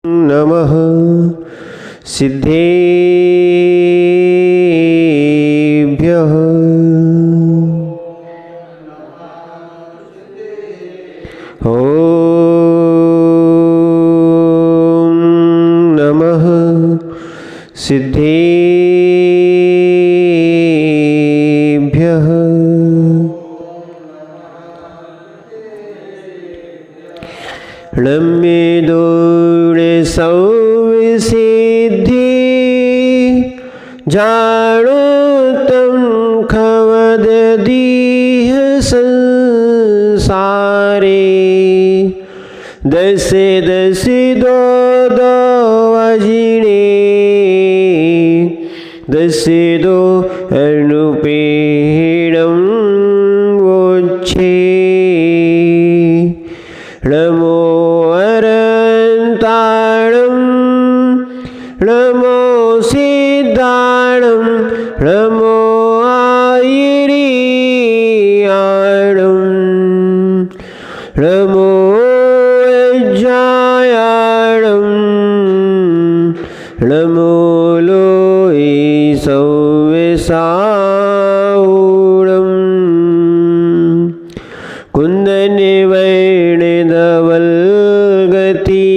नमः सिद्धेभ्यः ॐ नमः सिद्धेभ्यः णम्मेदोणे सौविसिद्धि जानो तं खवददीह संसारे दसे दसि दो वजिणे दसे दो अनुपीडं वोच्छे नमो नमो सिद्धाणं नमो आयिरीयाणं नमो यज्ञायाणं नमो लोहि सौविसाऊणं कुन्दनिवैणधवल्गति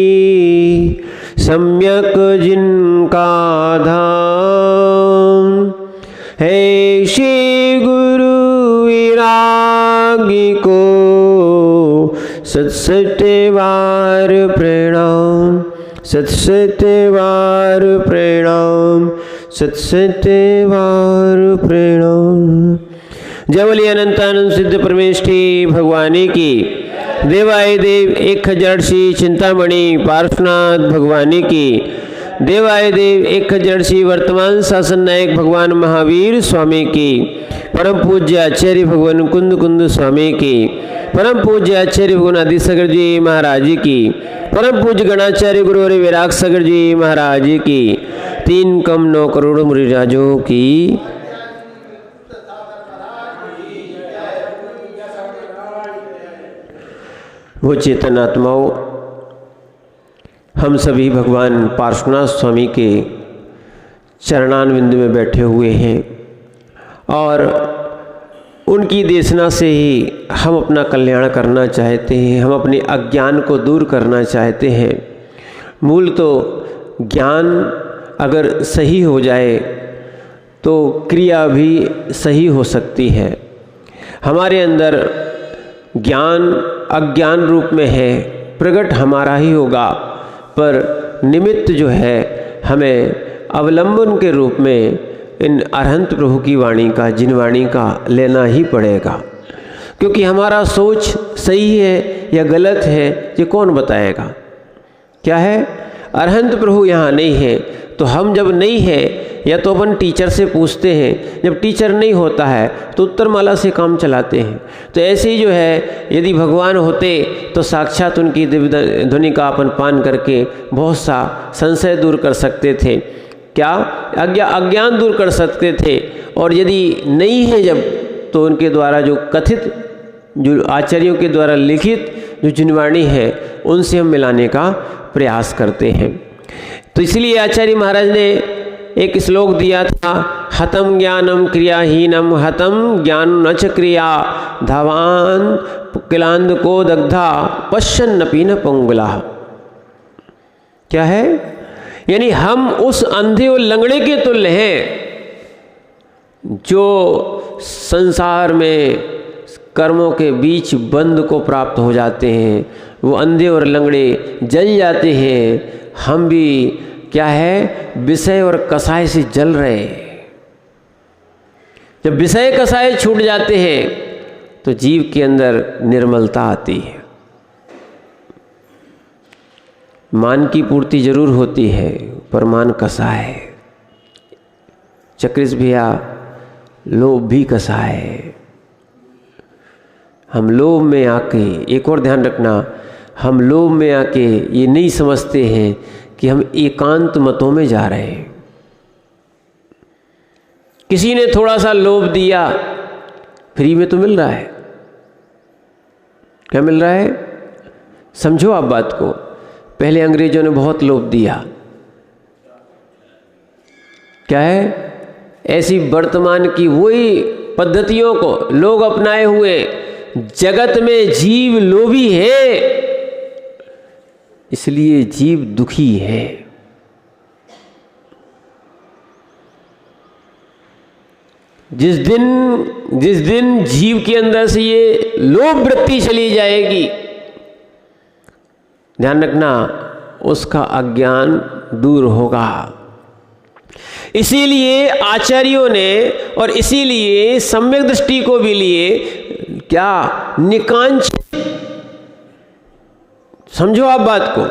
सम्यक जिनका धाम है श्री गुरु विरागी को सत्सत्यवार प्रणाम सत्सत्यवार प्रणाम सत्सत्यवार प्रणाम। जय बोलिए अनंतानंद सिद्ध परमेष्ठी भगवानी की। देवाय देव 1000 श्री चिंतामणि पार्श्वनाथ भगवानी की। देवाय देव 1000 श्री वर्तमान शासन नायक भगवान महावीर स्वामी की। परम पूज्य आचार्य भगवान कुंद कुंद स्वामी की। परम पूज्य आचार्य भगवान आदिसागर जी महाराज जी की। परम पूज्य गणाचार्य गुरुवर विराग सागर जी महाराज जी की। 3 कम 9 करोड़ मुरिराजों की। वो चेतन आत्माओं, हम सभी भगवान पार्श्वनाथ स्वामी के चरणारविंद में बैठे हुए हैं और उनकी देशना से ही हम अपना कल्याण करना चाहते हैं। हम अपने अज्ञान को दूर करना चाहते हैं। मूल तो ज्ञान अगर सही हो जाए तो क्रिया भी सही हो सकती है। हमारे अंदर ज्ञान अज्ञान रूप में है, प्रकट हमारा ही होगा, पर निमित्त जो है हमें अवलंबन के रूप में इन अरहंत प्रभु की वाणी का, जिन वाणी का लेना ही पड़ेगा। क्योंकि हमारा सोच सही है या गलत है ये कौन बताएगा। क्या है, अरहंत प्रभु यहाँ नहीं है तो हम जब नहीं है या तो अपन टीचर से पूछते हैं, जब टीचर नहीं होता है तो उत्तरमाला से काम चलाते हैं। तो ऐसे ही जो है, यदि भगवान होते तो साक्षात उनकी दिव्य ध्वनि का अपन पान करके बहुत सा संशय दूर कर सकते थे, क्या अज्ञान दूर कर सकते थे। और यदि नहीं है जब, तो उनके द्वारा जो कथित, जो आचार्यों के द्वारा लिखित जो जिनवाणी है उनसे हम मिलाने का प्रयास करते हैं। तो इसलिए आचार्य महाराज ने एक श्लोक दिया था, हतम ज्ञानम क्रियाहीनम हतम ज्ञान न च क्रिया धावान किलांद को दग्धा पश्यन्नपि न पंगुला। क्या है, यानी हम उस अंधे और लंगड़े के तुल्य हैं जो संसार में कर्मों के बीच बंद को प्राप्त हो जाते हैं। वो अंधे और लंगड़े जल जाते हैं। हम भी क्या है, विषय और कसाय से जल रहे हैं। जब विषय कसाय छूट जाते हैं तो जीव के अंदर निर्मलता आती है। मान की पूर्ति जरूर होती है पर मान कसाय। चक्रिस भैया, लोभ भी कसाय है। हम लोभ में आके, एक और ध्यान रखना, हम लोभ में आके ये नहीं समझते हैं कि हम एकांत मतों में जा रहे हैं। किसी ने थोड़ा सा लोभ दिया, फ्री में तो मिल रहा है। क्या मिल रहा है, समझो आप बात को। पहले अंग्रेजों ने बहुत लोभ दिया। क्या है? ऐसी वर्तमान की वही पद्धतियों को लोग अपनाए हुए, जगत में जीव लोभी है, इसलिए जीव दुखी है। जिस दिन जीव के अंदर से ये लोभ वृत्ति चली जाएगी, ध्यान रखना, उसका अज्ञान दूर होगा। इसीलिए आचार्यों ने और इसीलिए सम्यक दृष्टि को भी लिए क्या, निकांक्षित, समझो आप बात को,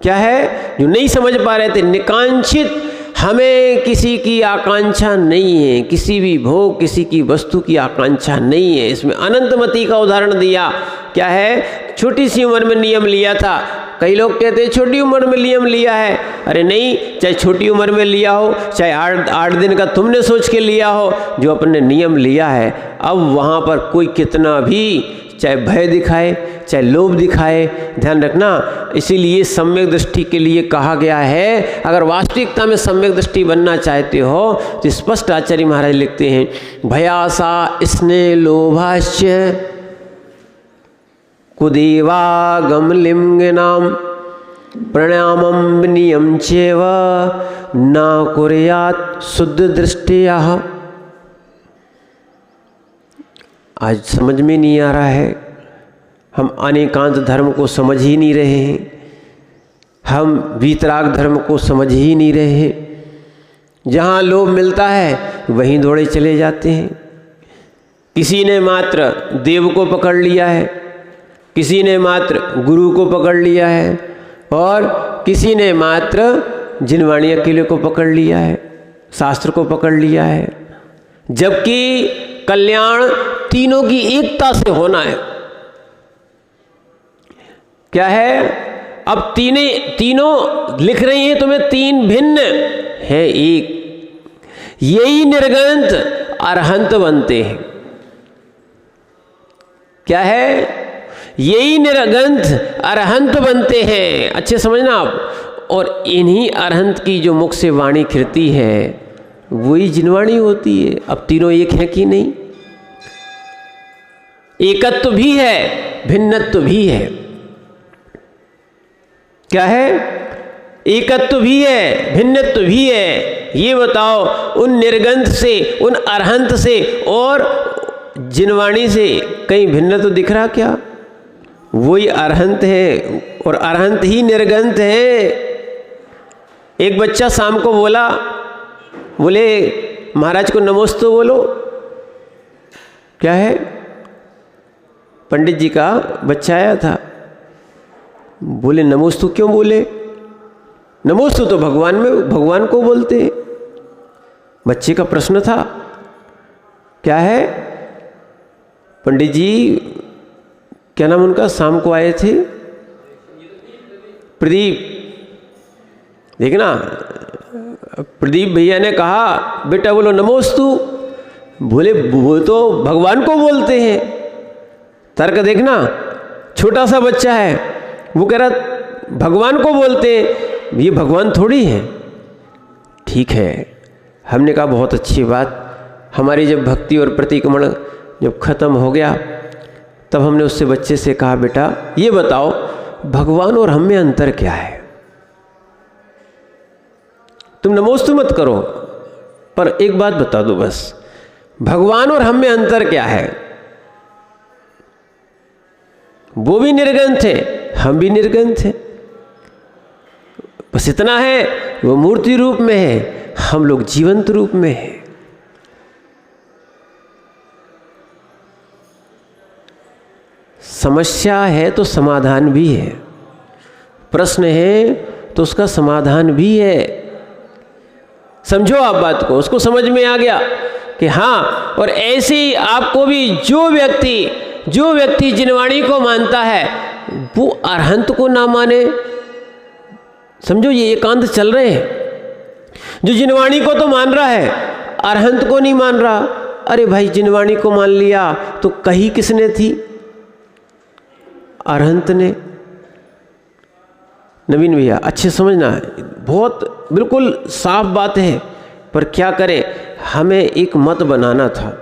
क्या है जो नहीं समझ पा रहे थे, निकांक्षित, हमें किसी की आकांक्षा नहीं है, किसी भी भोग, किसी की वस्तु की आकांक्षा नहीं है। इसमें अनंतमति का उदाहरण दिया। क्या है? छोटी सी उम्र में नियम लिया था। कई लोग कहते हैं छोटी उम्र में नियम लिया है। अरे नहीं, चाहे छोटी उम्र में लिया हो, चाहे आठ दिन का तुमने सोच के लिया हो, जो अपने नियम लिया है, अब वहाँ पर कोई कितना भी चाहे भय दिखाए, चाहे लोभ दिखाए, ध्यान रखना। इसीलिए सम्यक दृष्टि के लिए कहा गया है, अगर वास्तविकता में सम्यक दृष्टि बनना चाहते हो तो स्पष्ट आचार्य महाराज लिखते हैं, भयासा स्नेह लोभाश्च कुदेवागम लिंगिनाम प्रणामम नियम चेव न कुर्यात् शुद्ध दृष्टिया। आज समझ में नहीं आ रहा है, हम अनेकांत धर्म को समझ ही नहीं रहे हैं, हम वीतराग धर्म को समझ ही नहीं रहे हैं। जहाँ लोभ मिलता है वहीं दौड़े चले जाते हैं। किसी ने मात्र देव को पकड़ लिया है, किसी ने मात्र गुरु को पकड़ लिया है, और किसी ने मात्र जिनवाणी अकेले को पकड़ लिया है, शास्त्र को पकड़ लिया है। जबकि कल्याण तीनों की एकता से होना है। क्या है? अब तीनों लिख रही हैं तुम्हें, तीन भिन्न है एक, यही निर्गंत अरहंत बनते हैं। क्या है? यही निर्गंत अरहंत बनते हैं। अच्छे समझना आप। और इन्हीं अरहंत की जो मुख से वाणी खिरती है वही जिनवाणी होती है। अब तीनों एक हैं कि नहीं? एकत्व भी है, भिन्नत्व भी है। क्या है? एकत्व भी है, भिन्नत्व भी है। ये बताओ, उन निर्गंध से, उन अरहंत से और जिनवाणी से कहीं भिन्नत्व दिख रहा क्या? वही अरहंत है और अरहंत ही निर्गंध है। एक बच्चा शाम को बोले महाराज को नमोस्तु बोलो। क्या है? पंडित जी का बच्चा आया था, बोले नमोस्तु क्यों बोले? नमोस्तु तो भगवान को बोलते हैं। बच्चे का प्रश्न था। क्या है? पंडित जी, क्या नाम उनका, शाम को आए थे, प्रदीप, देखना, प्रदीप भैया ने कहा बेटा बोलो नमोस्तु। बोले वो तो भगवान को बोलते हैं। तर्क देखना, छोटा सा बच्चा है, वो कह रहा भगवान को बोलते हैं, ये भगवान थोड़ी है। ठीक है, हमने कहा बहुत अच्छी बात। हमारी जब भक्ति और प्रतिक्रमण जब खत्म हो गया, तब हमने उससे बच्चे से कहा बेटा ये बताओ, भगवान और हम में अंतर क्या है? तुम नमोस्तु मत करो, पर एक बात बता दो बस, भगवान और हम में अंतर क्या है? वो भी निर्गंथ है, हम भी निर्गंथ हैं। बस इतना है, वो मूर्ति रूप में है, हम लोग जीवंत रूप में हैं। समस्या है तो समाधान भी है, प्रश्न है तो उसका समाधान भी है। समझो आप बात को, उसको समझ में आ गया कि हाँ। और ऐसे ही आपको भी जो व्यक्ति जिनवाणी को मानता है वो अरहंत को ना माने। समझो, ये एकांत चल रहे हैं। जो जिनवाणी को तो मान रहा है, अरहंत को नहीं मान रहा। अरे भाई, जिनवाणी को मान लिया तो कही किसने थी? अरहंत ने। नवीन भैया अच्छे समझना, बहुत बिल्कुल साफ बात है, पर क्या करें, हमें एक मत बनाना था।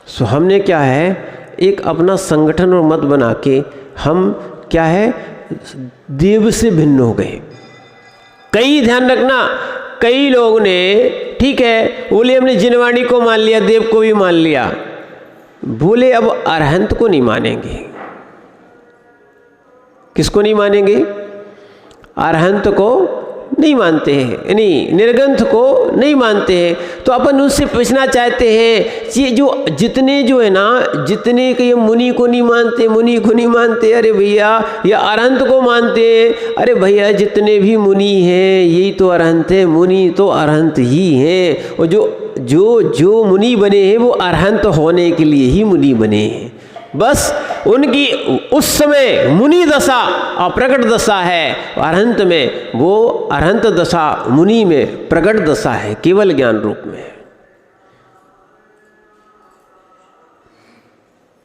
सो हमने क्या है, एक अपना संगठन और मत बना के हम क्या है, देव से भिन्न हो गए। कई ध्यान रखना, कई लोग ने ठीक है बोले हमने जिनवाणी को मान लिया, देव को भी मान लिया, बोले अब अरहंत को नहीं मानेंगे। किसको नहीं मानेंगे? अरहंत को नहीं मानते हैं, यानी निर्गंथ को नहीं मानते हैं। तो अपन उससे पूछना चाहते हैं कि जो जितने जो है ना, जितने के ये मुनि को नहीं मानते, मुनि को नहीं मानते, अरे भैया ये अरहंत को मानते हैं। अरे भैया जितने भी मुनि हैं यही तो अरहंत है, मुनि तो अरहंत ही हैं। और जो मुनि बने हैं वो अरहंत होने के लिए ही मुनि बने हैं। बस उनकी उस समय मुनि दशा अप्रकट दशा है, अरहंत में वो अरहंत दशा मुनि में प्रकट दशा है, केवल ज्ञान रूप में।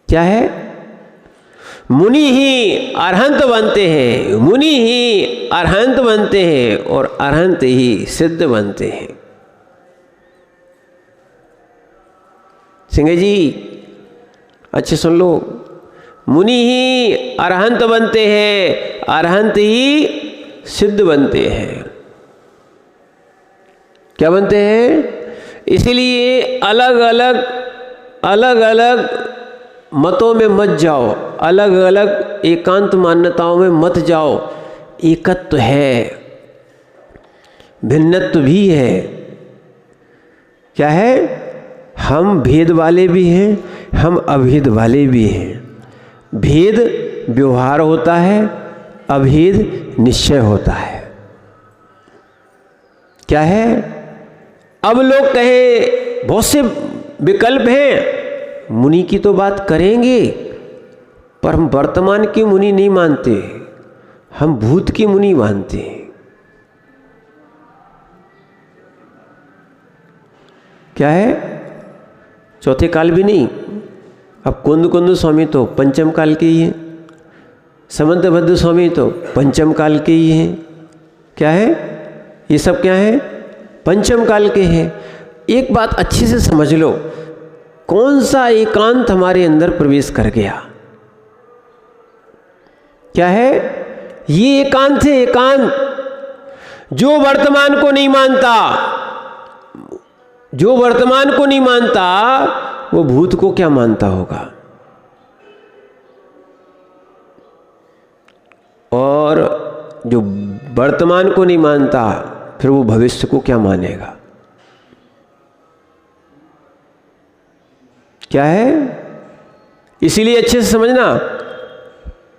क्या है? मुनि ही अरहंत बनते हैं, मुनि ही अरहंत बनते हैं और अरहंत ही सिद्ध बनते हैं। सिंह जी अच्छे सुन लो, मुनि ही अरहंत बनते हैं, अरहंत ही सिद्ध बनते हैं। क्या बनते हैं? इसलिए अलग अलग मतों में मत जाओ, अलग अलग एकांत मान्यताओं में मत जाओ। एकत्व है, भिन्नत्व भी है। क्या है? हम भेद वाले भी हैं, हम अभेद वाले भी हैं। भेद व्यवहार होता है, अभेद निश्चय होता है। क्या है? अब लोग कहें बहुत से विकल्प हैं, मुनि की तो बात करेंगे, पर हम वर्तमान की मुनि नहीं मानते, हम भूत की मुनि मानते हैं। क्या है? चौथे काल भी नहीं। अब कुंद स्वामी तो पंचम काल के ही हैं, समंतभद्र स्वामी तो पंचम काल के ही हैं। क्या है? ये सब क्या है? पंचम काल के हैं। एक बात अच्छे से समझ लो, कौन सा एकांत हमारे अंदर प्रवेश कर गया? क्या है? ये एकांत है, एकांत जो वर्तमान को नहीं मानता, जो वर्तमान को नहीं मानता वो भूत को क्या मानता होगा? और जो वर्तमान को नहीं मानता फिर वो भविष्य को क्या मानेगा? क्या है? इसीलिए अच्छे से समझना।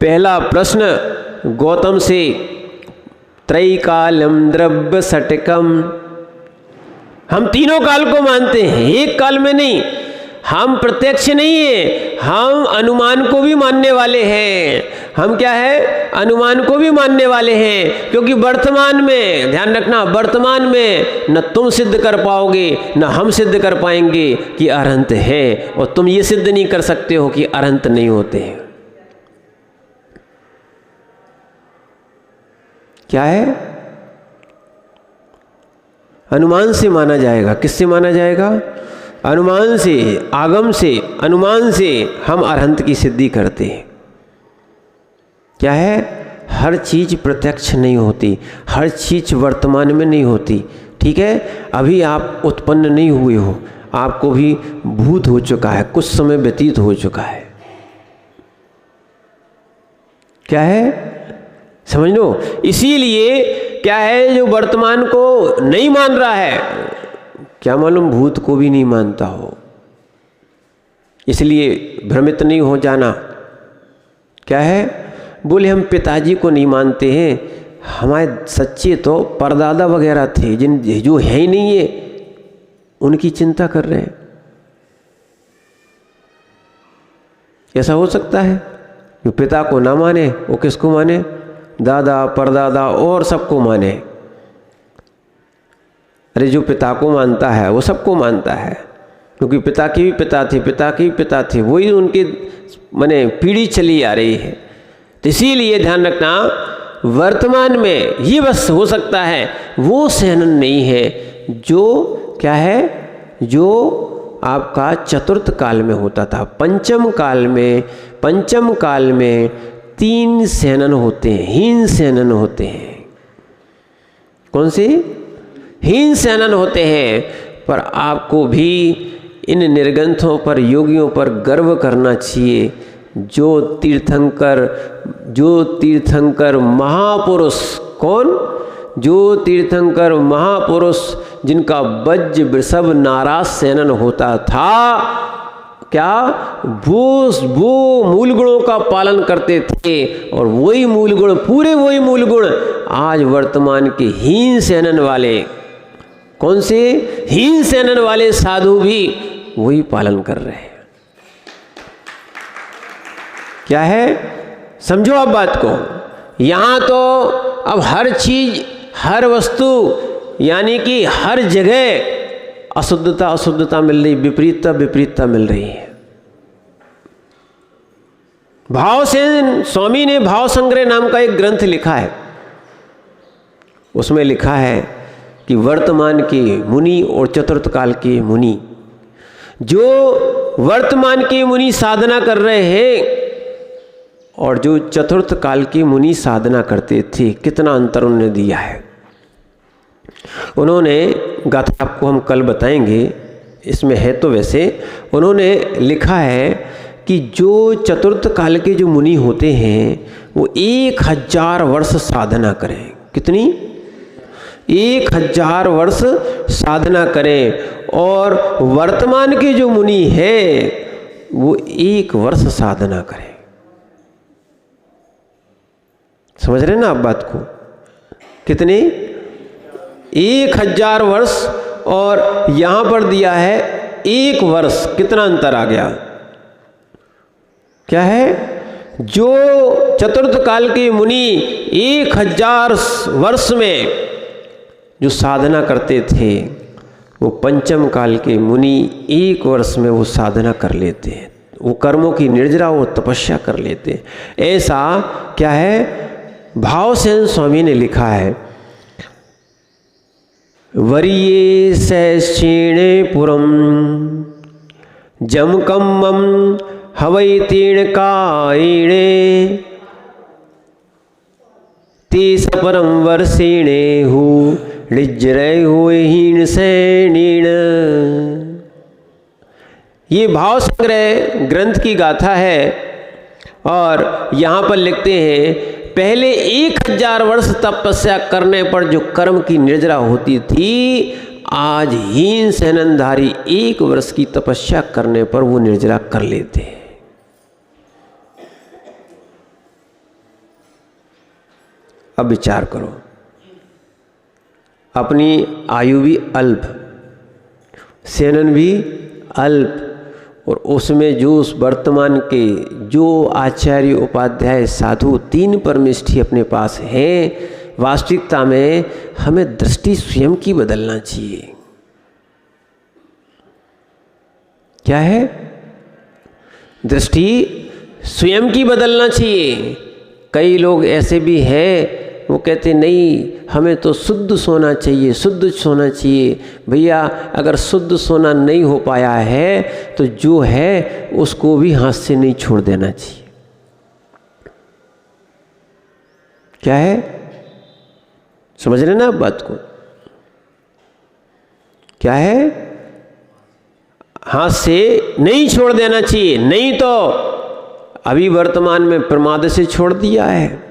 पहला प्रश्न गौतम से, त्रैकालम द्रव्य षटकम, हम तीनों काल को मानते हैं, एक काल में नहीं। हम प्रत्यक्ष नहीं है, हम अनुमान को भी मानने वाले हैं। हम क्या है? अनुमान को भी मानने वाले हैं, क्योंकि वर्तमान में ध्यान रखना, वर्तमान में न तुम सिद्ध कर पाओगे न हम सिद्ध कर पाएंगे कि अरहंत है, और तुम ये सिद्ध नहीं कर सकते हो कि अरहंत नहीं होते हैं। क्या है? अनुमान से माना जाएगा। किससे माना जाएगा? अनुमान से, आगम से, अनुमान से हम अरहंत की सिद्धि करते हैं। क्या है? हर चीज़ प्रत्यक्ष नहीं होती, हर चीज़ वर्तमान में नहीं होती। ठीक है? अभी आप उत्पन्न नहीं हुए हो, आपको भी भूत हो चुका है, कुछ समय व्यतीत हो चुका है। क्या है? समझ लो। इसीलिए क्या है, जो वर्तमान को नहीं मान रहा है, क्या मालूम भूत को भी नहीं मानता हो। इसलिए भ्रमित नहीं हो जाना। क्या है? बोले हम पिताजी को नहीं मानते हैं, हमारे सच्चे तो परदादा वगैरह थे, जिन जो है ही नहीं है उनकी चिंता कर रहे हैं। ऐसा हो सकता है? जो पिता को ना माने वो किसको माने? दादा, परदादा और सबको माने। अरे जो पिता को मानता है वो सबको मानता है, क्योंकि पिता के भी पिता थे, पिता के भी पिता थे, वही उनकी माने पीढ़ी चली आ रही है। तो इसीलिए ध्यान रखना, वर्तमान में ही बस हो सकता है, वो शयनन नहीं है जो क्या है, जो आपका चतुर्थ काल में होता था। पंचम काल में 3 शयनन होते हैं, हीन शयनन होते हैं। कौन सी? हीन शयनन होते हैं। पर आपको भी इन निर्ग्रंथों पर, योगियों पर गर्व करना चाहिए, जो तीर्थंकर महापुरुष। कौन? जो तीर्थंकर महापुरुष जिनका वज्र वृषभ नाराज शयनन होता था, क्या वो मूल गुणों का पालन करते थे, और वही मूल गुण, पूरे वही मूल गुण आज वर्तमान के हीन शयनन वाले, कौन से? हीन शयनन वाले साधु भी वही पालन कर रहे हैं। क्या है? समझो आप बात को। यहाँ तो अब हर चीज, हर वस्तु, यानी कि हर जगह अशुद्धता मिल रही, विपरीतता मिल रही है। भावसेन स्वामी ने भाव संग्रह नाम का एक ग्रंथ लिखा है। उसमें लिखा है कि वर्तमान के मुनि और चतुर्थ काल के मुनि, जो वर्तमान के मुनि साधना कर रहे हैं और जो चतुर्थ काल के मुनि साधना करते थे, कितना अंतर उन्होंने दिया है। उन्होंने गाथा आपको हम कल बताएंगे, इसमें है तो वैसे उन्होंने लिखा है कि जो चतुर्थ काल के जो मुनि होते हैं वो 1000 वर्ष साधना करें। कितनी? 1000 वर्ष साधना करें। और वर्तमान के जो मुनि है वो 1 वर्ष साधना करें। समझ रहे हैं ना आप बात को? कितने? 1000 वर्ष, और यहां पर दिया है 1 वर्ष। कितना अंतर आ गया? क्या है? जो चतुर्थ काल के मुनि 1000 वर्ष में जो साधना करते थे, वो पंचम काल के मुनि 1 वर्ष में वो साधना कर लेते हैं। वो कर्मों की निर्जरा और तपस्या कर लेते हैं। ऐसा क्या है, भावसेन स्वामी ने लिखा है। वरिये सैक्षीणे पुरम जमकम्मम हवै तीर्ण कायिणे ते सपरम वर्षेणे हु निज्रय हुए हीन सैनीण। ये भाव संग्रह ग्रंथ की गाथा है और यहाँ पर लिखते हैं, पहले 1000 वर्ष तपस्या करने पर जो कर्म की निर्जरा होती थी, आज हीन शयननधारी 1 वर्ष की तपस्या करने पर वो निर्जरा कर लेते हैं। अब विचार करो, अपनी आयु भी अल्प, शयनन भी अल्प, और उसमें जो उस वर्तमान के जो आचार्य उपाध्याय साधु 3 परमेष्ठी अपने पास हैं, वास्तविकता में हमें दृष्टि स्वयं की बदलना चाहिए। क्या है? दृष्टि स्वयं की बदलना चाहिए। कई लोग ऐसे भी हैं, वो कहते नहीं हमें तो शुद्ध सोना चाहिए, शुद्ध सोना चाहिए। भैया अगर शुद्ध सोना नहीं हो पाया है तो जो है उसको भी हाथ से नहीं छोड़ देना चाहिए। क्या है? समझ रहे ना आप बात को? क्या है? हाथ से नहीं छोड़ देना चाहिए, नहीं तो अभी वर्तमान में प्रमाद से छोड़ दिया है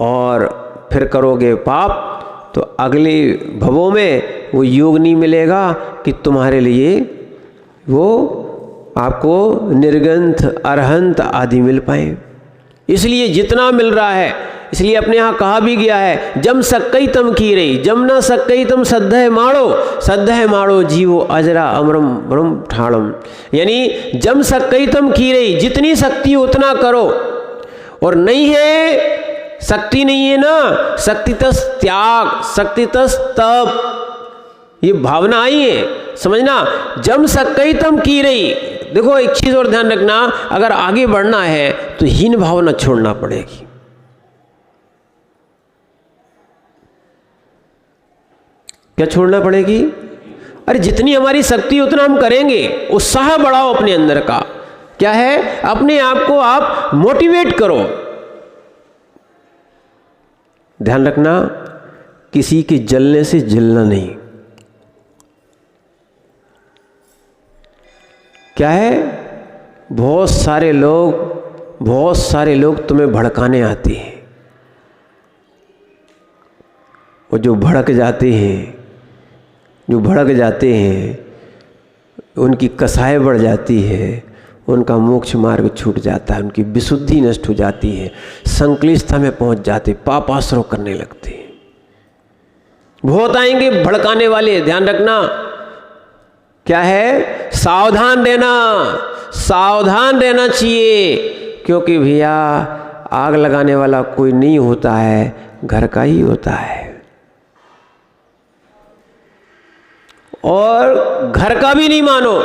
और फिर करोगे पाप, तो अगले भवों में वो योग नहीं मिलेगा कि तुम्हारे लिए वो आपको निर्गंथ अरहंत आदि मिल पाए। इसलिए जितना मिल रहा है, इसलिए अपने यहाँ कहा भी गया है, जम सक्कई तम की रही, जम न सक्कई तम सद्धय माड़ो जीवो अजरा अमरम ब्रह्म ठाणम। यानी जम सक्कई तम की रही, जितनी शक्ति उतना करो, और नहीं है शक्ति नहीं है ना, शक्तितस त्याग, शक्तितस तप, ये भावना आई है। समझना, जम सक्कई तम की रही। देखो एक चीज और ध्यान रखना, अगर आगे बढ़ना है तो हीन भावना छोड़ना पड़ेगी। क्या छोड़ना पड़ेगी? अरे जितनी हमारी शक्ति है उतना हम करेंगे। उत्साह बढ़ाओ अपने अंदर का। क्या है? अपने आप को आप मोटिवेट करो। ध्यान रखना, किसी के जलने से जलना नहीं। क्या है? बहुत सारे लोग तुम्हें भड़काने आते हैं। वो जो भड़क जाते हैं उनकी कसाई बढ़ जाती है, उनका मोक्ष मार्ग छूट जाता है, उनकी विशुद्धि नष्ट हो जाती है, संक्लिष्टता में पहुंच जाते, पापाश्रय करने लगते हैं। बहुत आएंगे भड़काने वाले, ध्यान रखना। क्या है? सावधान रहना चाहिए, क्योंकि भैया आग लगाने वाला कोई नहीं होता है, घर का ही होता है। और घर का भी नहीं मानो,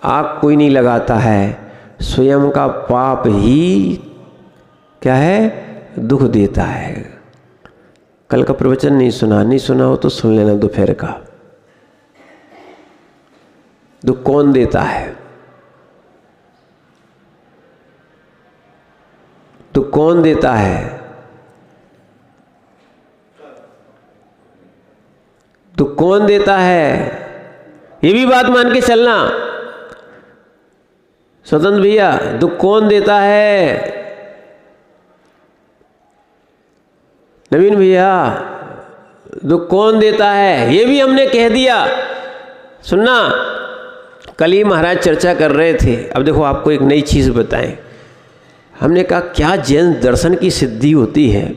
आग कोई नहीं लगाता है, स्वयं का पाप ही क्या है? दुख देता है। कल का प्रवचन नहीं सुना हो तो सुन लेना दोपहर का। दुख कौन देता है? दुख कौन देता है? दुख कौन देता है? ये भी बात मान के चलना स्वतंत्र भैया। दुख कौन देता है? नवीन भैया, दुख कौन देता है? ये भी हमने कह दिया। सुनना, कल ही महाराज चर्चा कर रहे थे। अब देखो आपको एक नई चीज़ बताएं। हमने कहा क्या जैन दर्शन की सिद्धि होती है?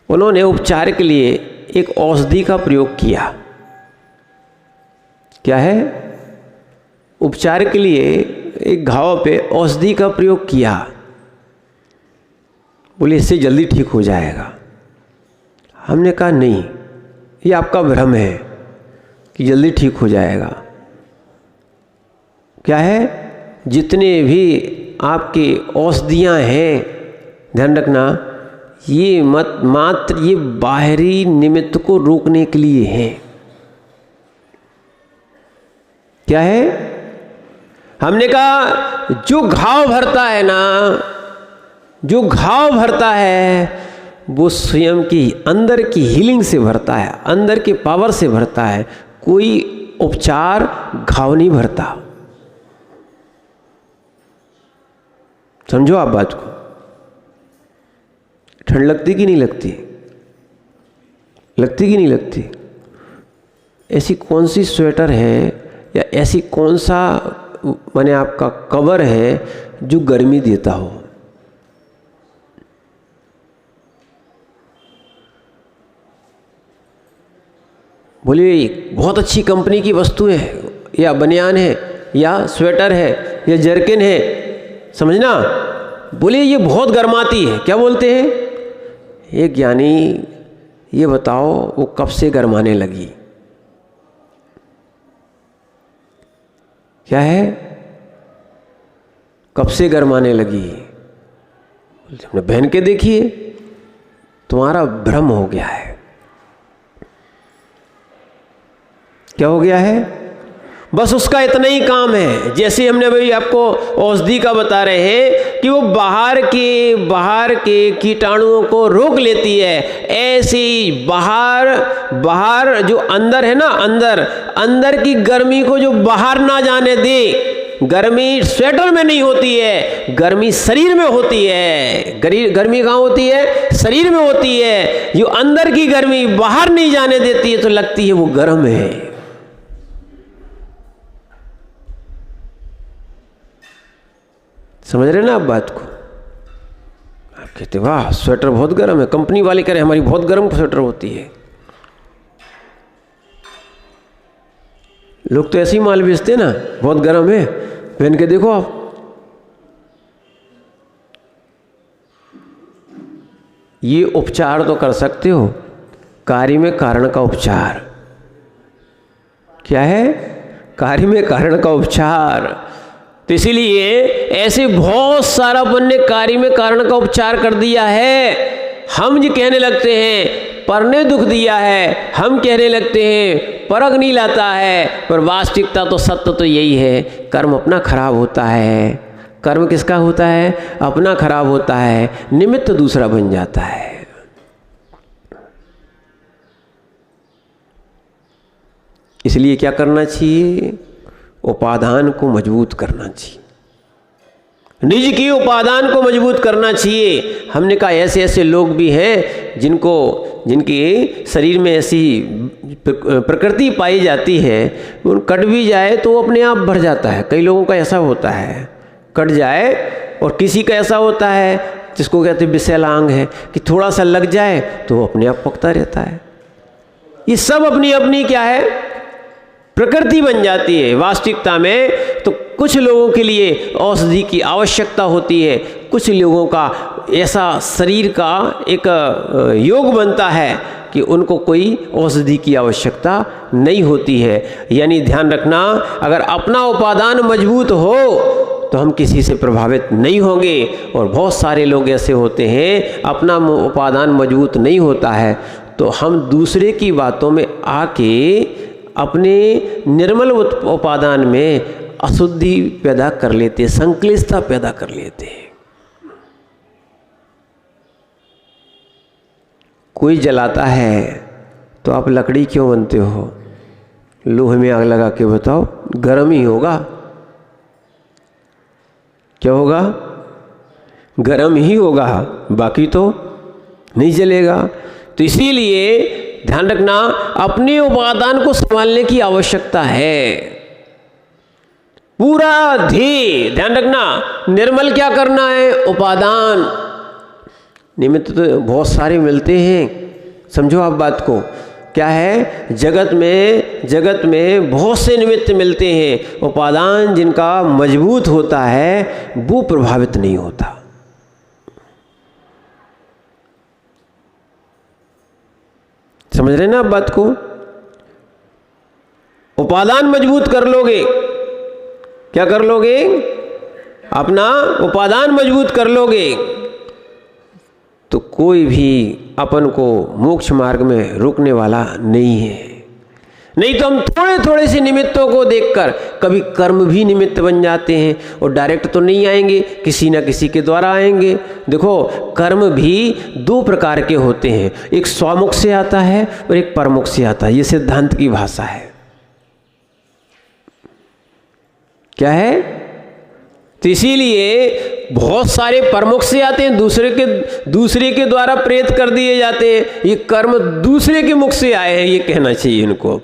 उन्होंने उपचार के लिए एक औषधि का प्रयोग किया। क्या है? उपचार के लिए एक घाव पे औषधि का प्रयोग किया। बोले इससे जल्दी ठीक हो जाएगा। हमने कहा नहीं, ये आपका भ्रम है कि जल्दी ठीक हो जाएगा। क्या है? जितने भी आपके औषधियाँ हैं, ध्यान रखना, ये मात्र ये बाहरी निमित्त को रोकने के लिए है। क्या है? हमने कहा जो घाव भरता है वो स्वयं की अंदर की हीलिंग से भरता है, अंदर के पावर से भरता है। कोई उपचार घाव नहीं भरता। समझो आप बात को। ठंड लगती कि नहीं लगती? लगती कि नहीं लगती? ऐसी कौन सी स्वेटर है या ऐसी कौन सा माने आपका कवर है जो गर्मी देता हो? बोलिए बहुत अच्छी कंपनी की वस्तु है, या बनियान है, या स्वेटर है, या जर्किन है, समझना। बोलिए ये बहुत गर्माती है, क्या बोलते हैं? एक ज्ञानी, ये बताओ वो कब से गर्माने लगी? क्या है? कब से गर्माने लगी? हमने पहन के देखिए। तुम्हारा भ्रम हो गया है। क्या हो गया है? बस उसका इतना ही काम है। जैसे हमने भाई आपको औषधि का बता रहे हैं कि वो बाहर के कीटाणुओं को रोक लेती है, ऐसे ही बाहर जो अंदर है ना, अंदर की गर्मी को जो बाहर ना जाने दे। गर्मी स्वेटर में नहीं होती है, गर्मी शरीर में होती है। गर्मी कहाँ होती है? शरीर में होती है। जो अंदर की गर्मी बाहर नहीं जाने देती है तो लगती है वो गर्म है। समझ रहे ना आप बात को? आप कहते वाह स्वेटर बहुत गर्म है, कंपनी वाले कह रहे हमारी बहुत गर्म स्वेटर होती है। लोग तो ऐसे ही माल बेचते ना, बहुत गर्म है, पहन के देखो आप। ये उपचार तो कर सकते हो, कार्य में कारण का उपचार। क्या है? कार्य में कारण का उपचार। तो इसीलिए ऐसे बहुत सारा अपन ने कार्य में कारण का उपचार कर दिया है। हम जो कहने लगते हैं पर ने दुख दिया है, हम कहने लगते हैं पर अग्नि लाता है, पर वास्तविकता तो सत्य तो यही है, कर्म अपना खराब होता है। कर्म किसका होता है? अपना खराब होता है, निमित्त दूसरा बन जाता है। इसलिए क्या करना चाहिए? उपादान को मजबूत करना चाहिए, निज के उपादान को मजबूत करना चाहिए। हमने कहा ऐसे ऐसे लोग भी हैं जिनके शरीर में ऐसी प्रकृति पाई जाती है, उन कट भी जाए तो वो अपने आप भर जाता है। कई लोगों का ऐसा होता है, कट जाए, और किसी का ऐसा होता है जिसको कहते हैं विषैलांग है, कि थोड़ा सा लग जाए तो वो अपने आप पकता रहता है। ये सब अपनी अपनी क्या है? प्रकृति बन जाती है। वास्तविकता में तो कुछ लोगों के लिए औषधि की आवश्यकता होती है, कुछ लोगों का ऐसा शरीर का एक योग बनता है कि उनको कोई औषधि की आवश्यकता नहीं होती है। यानी ध्यान रखना, अगर अपना उपादान मजबूत हो तो हम किसी से प्रभावित नहीं होंगे। और बहुत सारे लोग ऐसे होते हैं, अपना उपादान मजबूत नहीं होता है तो हम दूसरे की बातों में आके अपने निर्मल उपादान में अशुद्धि पैदा कर लेते, संक्लिष्टता पैदा कर लेते। कोई जलाता है तो आप लकड़ी क्यों बनते हो? लोहे में आग लगा के बताओ, गर्म ही होगा। क्या होगा? गर्म ही होगा, बाकी तो नहीं जलेगा। तो इसीलिए ध्यान रखना, अपने उपादान को संभालने की आवश्यकता है। पूरा ध्येय ध्यान रखना, निर्मल क्या करना है? उपादान। निमित्त तो बहुत सारे मिलते हैं, समझो आप बात को। क्या है? जगत में बहुत से निमित्त मिलते हैं, उपादान जिनका मजबूत होता है वो प्रभावित नहीं होता। समझ रहे ना आप बात को? उपादान मजबूत कर लोगे, क्या कर लोगे? अपना उपादान मजबूत कर लोगे तो कोई भी अपन को मोक्ष मार्ग में रोकने वाला नहीं है। नहीं तो हम थोड़े थोड़े से निमित्तों को देखकर कभी कर्म भी निमित्त बन जाते हैं, और डायरेक्ट तो नहीं आएंगे, किसी ना किसी के द्वारा आएंगे। देखो, कर्म भी दो प्रकार के होते हैं, एक स्वमुख से आता है और एक परमुख से आता है। ये सिद्धांत की भाषा है। क्या है? तो इसीलिए बहुत सारे परमुख से आते हैं, दूसरे के द्वारा प्रेरित कर दिए जाते हैं। ये कर्म दूसरे के मुख से आए हैं, ये कहना चाहिए इनको।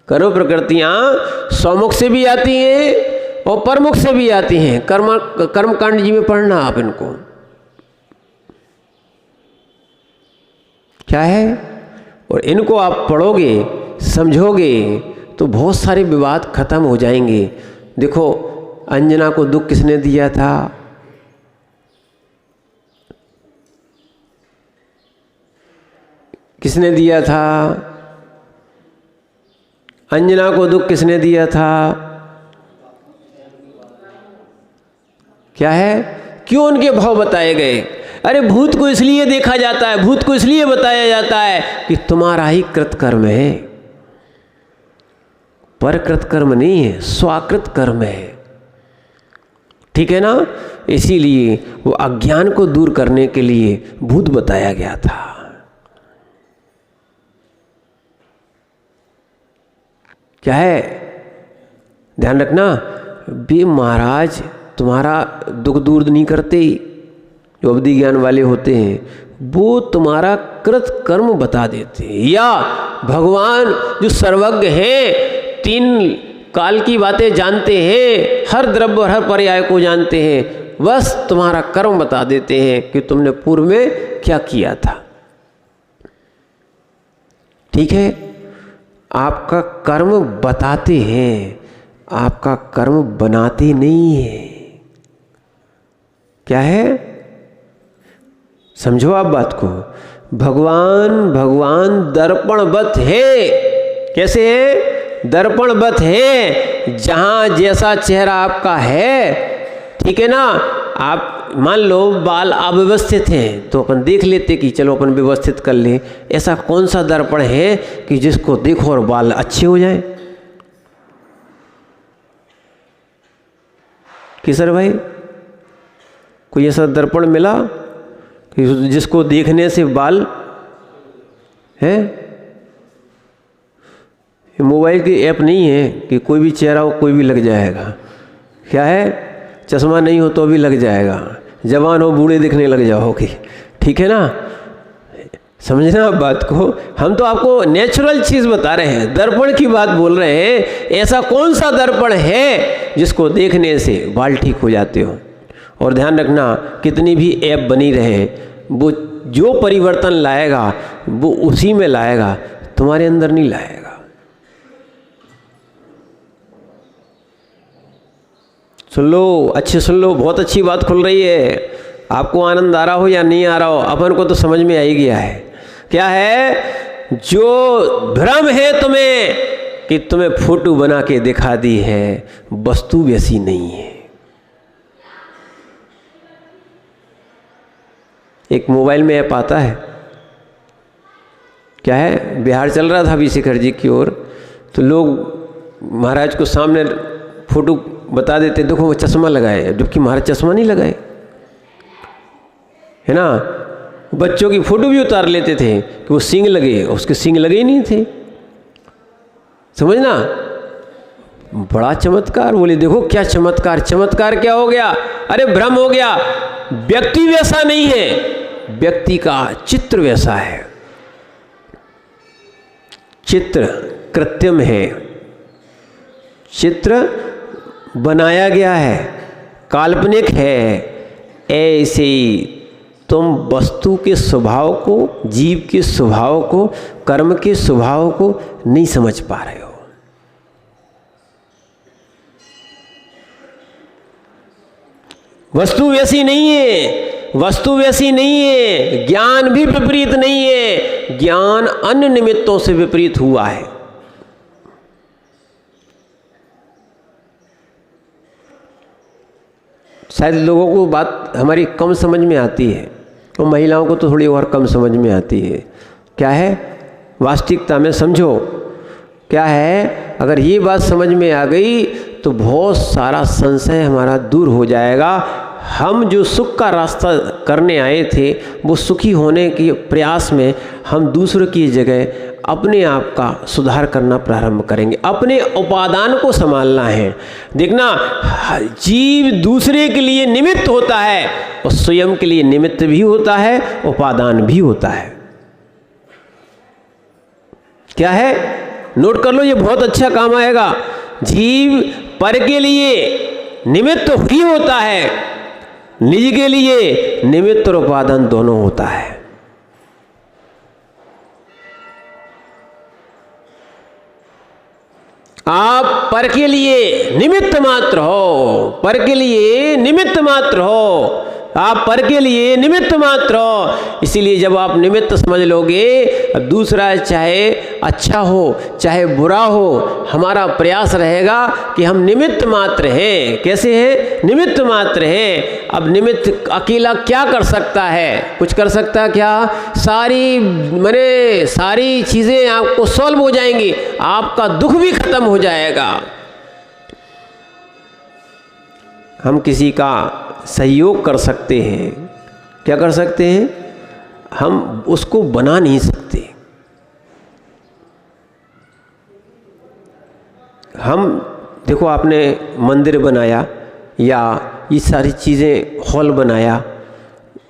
कर्म प्रकृतियां स्वमुख से भी आती हैं और परमुख से भी आती हैं। कर्मकांड जी में पढ़ना आप इनको। क्या है? और इनको आप पढ़ोगे, समझोगे तो बहुत सारे विवाद खत्म हो जाएंगे। देखो, अंजना को दुख किसने दिया था? किसने दिया था? अंजना को दुख किसने दिया था? क्या है? क्यों उनके भाव बताए गए? अरे भूत को इसलिए देखा जाता है, भूत को इसलिए बताया जाता है कि तुम्हारा ही कृतकर्म है, परकृत कर्म नहीं है, स्वाकृत कर्म है। ठीक है ना? इसीलिए वो अज्ञान को दूर करने के लिए भूत बताया गया था। क्या है? ध्यान रखना, बे महाराज तुम्हारा दुख दूर नहीं करते। जो अवधि ज्ञान वाले होते हैं वो तुम्हारा कृत कर्म बता देते हैं, या भगवान जो सर्वज्ञ हैं, 3 काल की बातें जानते हैं, हर द्रव्य और हर पर्याय को जानते हैं, बस तुम्हारा कर्म बता देते हैं कि तुमने पूर्व में क्या किया था। ठीक है? आपका कर्म बताते हैं, आपका कर्म बनाते नहीं है। क्या है? समझो आप बात को। भगवान दर्पणवत है। कैसे है? दर्पणवत है। जहां जैसा चेहरा आपका है, ठीक है ना, आप मान लो बाल अव्यवस्थित हैं तो अपन देख लेते कि चलो अपन व्यवस्थित कर ले। ऐसा कौन सा दर्पण है कि जिसको देखो और बाल अच्छे हो जाएं? किशोर भाई, कोई ऐसा दर्पण मिला कि जिसको देखने से बाल है? मोबाइल की ऐप नहीं है कि कोई भी चेहरा हो कोई भी लग जाएगा। क्या है, चश्मा नहीं हो तो भी लग जाएगा, जवान हो बूढ़े दिखने लग जाओगे। ठीक है ना, समझना आप बात को। हम तो आपको नेचुरल चीज़ बता रहे हैं, दर्पण की बात बोल रहे हैं। ऐसा कौन सा दर्पण है जिसको देखने से बाल ठीक हो जाते हो? और ध्यान रखना, कितनी भी ऐप बनी रहे, वो जो परिवर्तन लाएगा वो उसी में लाएगा, तुम्हारे अंदर नहीं लाएगा। सुन लो, अच्छे सुन लो, बहुत अच्छी बात खुल रही है। आपको आनंद आ रहा हो या नहीं आ रहा हो, अपन को तो समझ में आ ही गया है। क्या है? जो भ्रम है तुम्हें कि तुम्हें फोटो बना के दिखा दी है, वस्तु वैसी नहीं है। एक मोबाइल में ऐप आता है, क्या है, बिहार चल रहा था अभी शिखर जी की ओर, तो लोग महाराज को सामने फोटो बता देते, देखो वो चश्मा लगाए, जबकि महाराज चश्मा नहीं लगाए, है ना। बच्चों की फोटो भी उतार लेते थे कि वो सींग लगे, उसके सींग लगे ही नहीं थे। समझना, बड़ा चमत्कार। बोले देखो क्या चमत्कार। चमत्कार क्या हो गया? अरे भ्रम हो गया। व्यक्ति वैसा नहीं है, व्यक्ति का चित्र वैसा है। चित्र कृत्रिम है, चित्र बनाया गया है, काल्पनिक है। ऐसे ही तुम वस्तु के स्वभाव को, जीव के स्वभाव को, कर्म के स्वभाव को नहीं समझ पा रहे हो। वस्तु वैसी नहीं है, वस्तु वैसी नहीं है। ज्ञान भी विपरीत नहीं है, ज्ञान अन्य निमित्तों से विपरीत हुआ है। शायद लोगों को बात हमारी कम समझ में आती है, और महिलाओं को तो थोड़ी और कम समझ में आती है। क्या है? वास्तविकता में समझो। क्या है? अगर ये बात समझ में आ गई तो बहुत सारा संशय हमारा दूर हो जाएगा। हम जो सुख का रास्ता करने आए थे, वो सुखी होने के प्रयास में हम दूसरों की जगह अपने आप का सुधार करना प्रारंभ करेंगे। अपने उपादान को संभालना है। देखना, जीव दूसरे के लिए निमित्त होता है और स्वयं के लिए निमित्त भी होता है, उपादान भी होता है। क्या है? नोट कर लो, ये बहुत अच्छा काम आएगा। जीव पर के लिए निमित्त ही होता है, निज के लिए निमित्त और उपादान दोनों होता है। आप पर के लिए निमित्त मात्र हो, पर के लिए निमित्त मात्र हो, आप पर के लिए निमित्त मात्र हो। इसीलिए जब आप निमित्त समझ लोगे, दूसरा चाहे अच्छा हो चाहे बुरा हो, हमारा प्रयास रहेगा कि हम निमित्त मात्र हैं। कैसे हैं? निमित्त मात्र हैं। अब निमित्त अकेला क्या कर सकता है? कुछ कर सकता क्या? सारी चीज़ें आपको सॉल्व हो जाएंगी, आपका दुख भी खत्म हो जाएगा। हम किसी का सहयोग कर सकते हैं। क्या कर सकते हैं? हम उसको बना नहीं सकते। हम देखो, आपने मंदिर बनाया या ये सारी चीज़ें हॉल बनाया,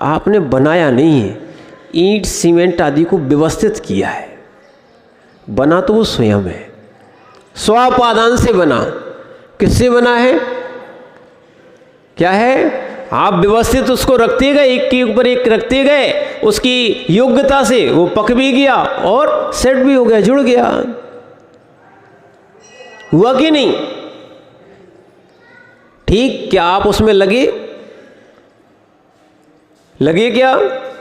आपने बनाया नहीं है, ईंट सीमेंट आदि को व्यवस्थित किया है। बना तो वो स्वयं है, स्वापादान से बना। किससे बना है? क्या है? आप व्यवस्थित उसको रखते गए, एक के ऊपर एक रखते गए, उसकी योग्यता से वो पक भी गया और सेट भी हो गया, जुड़ गया। हुआ कि नहीं? ठीक। क्या आप उसमें लगे? लगे क्या?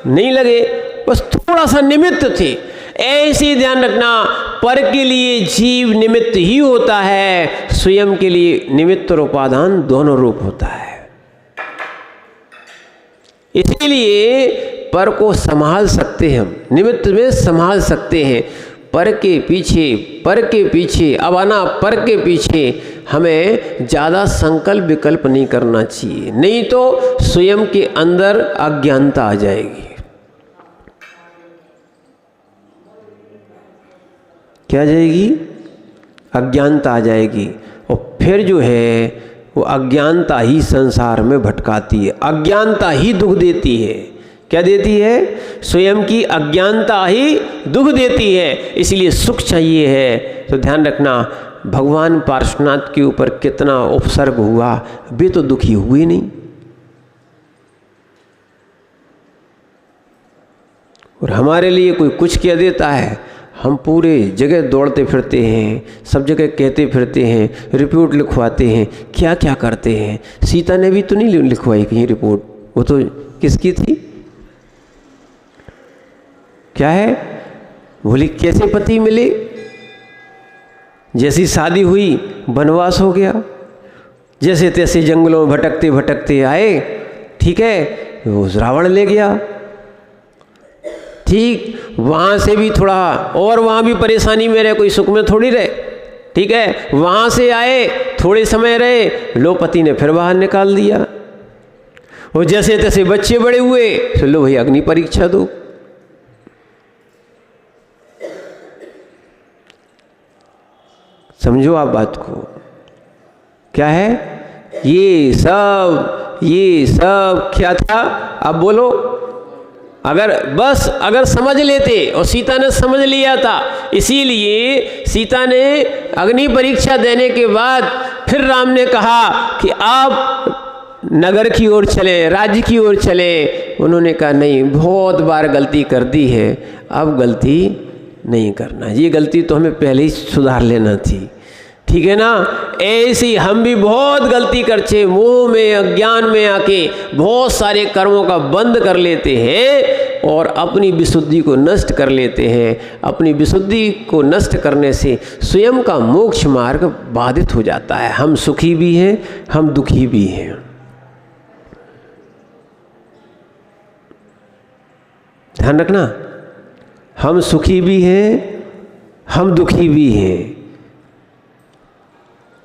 नहीं लगे, बस थोड़ा सा निमित्त थे। ऐसे ध्यान रखना, पर के लिए जीव निमित्त ही होता है, स्वयं के लिए निमित्त और उपादान दोनों रूप होता है। इसीलिए पर को संभाल सकते हैं, हम निमित्त में संभाल सकते हैं। पर के पीछे अबाना पर के पीछे हमें ज़्यादा संकल्प विकल्प नहीं करना चाहिए, नहीं तो स्वयं के अंदर अज्ञानता आ जाएगी। क्या आ जाएगी? अज्ञानता आ जाएगी। और फिर जो है वो अज्ञानता ही संसार में भटकाती है, अज्ञानता ही दुख देती है। क्या देती है? स्वयं की अज्ञानता ही दुख देती है। इसलिए सुख चाहिए है तो ध्यान रखना, भगवान पार्श्वनाथ के ऊपर कितना उपसर्ग हुआ, वे तो दुखी हुए नहीं। और हमारे लिए कोई कुछ कह देता है, हम पूरे जगह दौड़ते फिरते हैं, सब जगह कहते फिरते हैं, रिपोर्ट लिखवाते हैं, क्या क्या करते हैं। सीता ने भी तो नहीं लिखवाई कहीं रिपोर्ट, वो तो किसकी थी? क्या है? बोली कैसे पति मिले? जैसी शादी हुई वनवास हो गया, जैसे तैसे जंगलों में भटकते भटकते आए, ठीक है, वो रावण ले गया। ठीक, वहाँ से भी थोड़ा और वहाँ भी परेशानी में रहे, कोई सुख में थोड़ी रहे। ठीक है, वहाँ से आए, थोड़े समय रहे, लो पति ने फिर बाहर निकाल दिया। वो जैसे तैसे बच्चे बड़े हुए, तो लो भाई अग्नि परीक्षा दो। समझो आप बात को, क्या है ये सब क्या था? अब बोलो, अगर समझ लेते, और सीता ने समझ लिया था, इसीलिए सीता ने अग्नि परीक्षा देने के बाद फिर राम ने कहा कि आप नगर की ओर चले, राज्य की ओर चले। उन्होंने कहा नहीं, बहुत बार गलती कर दी है, अब गलती नहीं करना, ये गलती तो हमें पहले ही सुधार लेना थी। ठीक है ना? ऐसी हम भी बहुत गलती करते, मोह में अज्ञान में आके बहुत सारे कर्मों का बंद कर लेते हैं और अपनी विशुद्धि को नष्ट कर लेते हैं। अपनी विशुद्धि को नष्ट करने से स्वयं का मोक्ष मार्ग बाधित हो जाता है। हम सुखी भी हैं, हम दुखी भी हैं। ध्यान रखना, हम सुखी भी हैं, हम दुखी भी हैं।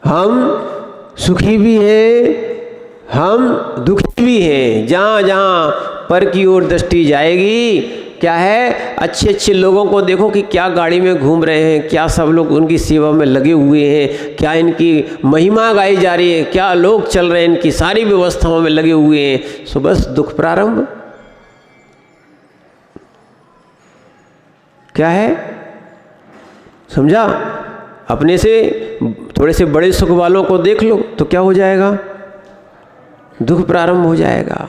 हम सुखी भी हैं, हम दुखी भी हैं। जहाँ जहाँ पर की ओर दृष्टि जाएगी, क्या है, अच्छे अच्छे लोगों को देखो कि क्या गाड़ी में घूम रहे हैं, क्या सब लोग उनकी सेवा में लगे हुए हैं, क्या इनकी महिमा गाई जा रही है, क्या लोग चल रहे हैं, इनकी सारी व्यवस्थाओं में लगे हुए हैं। सो बस दुख प्रारंभ। क्या है? समझा? अपने से थोड़े से बड़े सुख वालों को देख लो तो क्या हो जाएगा? दुख प्रारंभ हो जाएगा।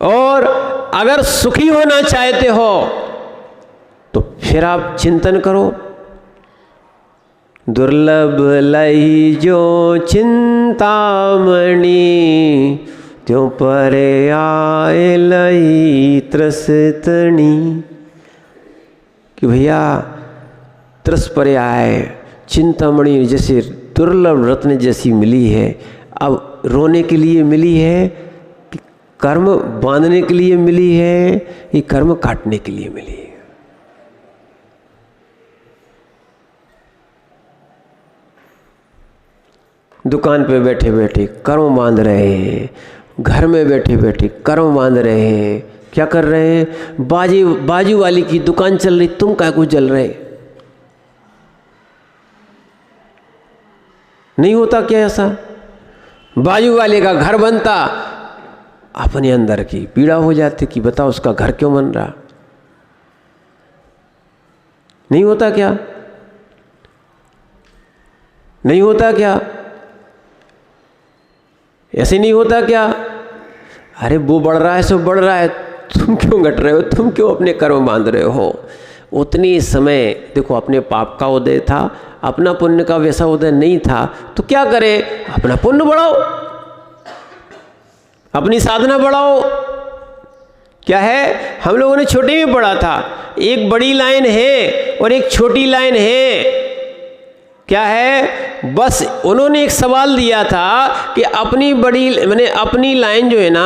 और अगर सुखी होना चाहते हो तो फिर आप चिंतन करो, दुर्लभ लई जो चिंतामणि, त्यों परे आए लई त्रसतनी। कि भैया त्रस परे आए, चिंतामणि जैसे दुर्लभ रत्न जैसी मिली है, अब रोने के लिए मिली है कि कर्म बांधने के लिए मिली है, ये कर्म काटने के लिए मिली है। दुकान पे बैठे बैठे कर्म बांध रहे हैं, घर में बैठे बैठे कर्म बांध रहे हैं। क्या कर रहे हैं? बाजू वाली की दुकान चल रही, तुम क्या कुछ जल रहे? नहीं होता क्या ऐसा? बाजू वाले का घर बनता, अपने अंदर की पीड़ा हो जाती कि बताओ उसका घर क्यों बन रहा। नहीं होता क्या? नहीं होता क्या? ऐसे नहीं होता क्या? अरे वो बढ़ रहा है, सो बढ़ रहा है, तुम क्यों घट रहे हो? तुम क्यों अपने कर्म बांध रहे हो? उतनी समय देखो अपने पाप का उदय था, अपना पुण्य का वैसा उदय नहीं था, तो क्या करें? अपना पुण्य बढ़ाओ, अपनी साधना बढ़ाओ। क्या है? हम लोगों ने छोटे में पढ़ा था, एक बड़ी लाइन है और एक छोटी लाइन है। क्या है? बस उन्होंने एक सवाल दिया था कि अपनी बड़ी मैंने अपनी लाइन जो है ना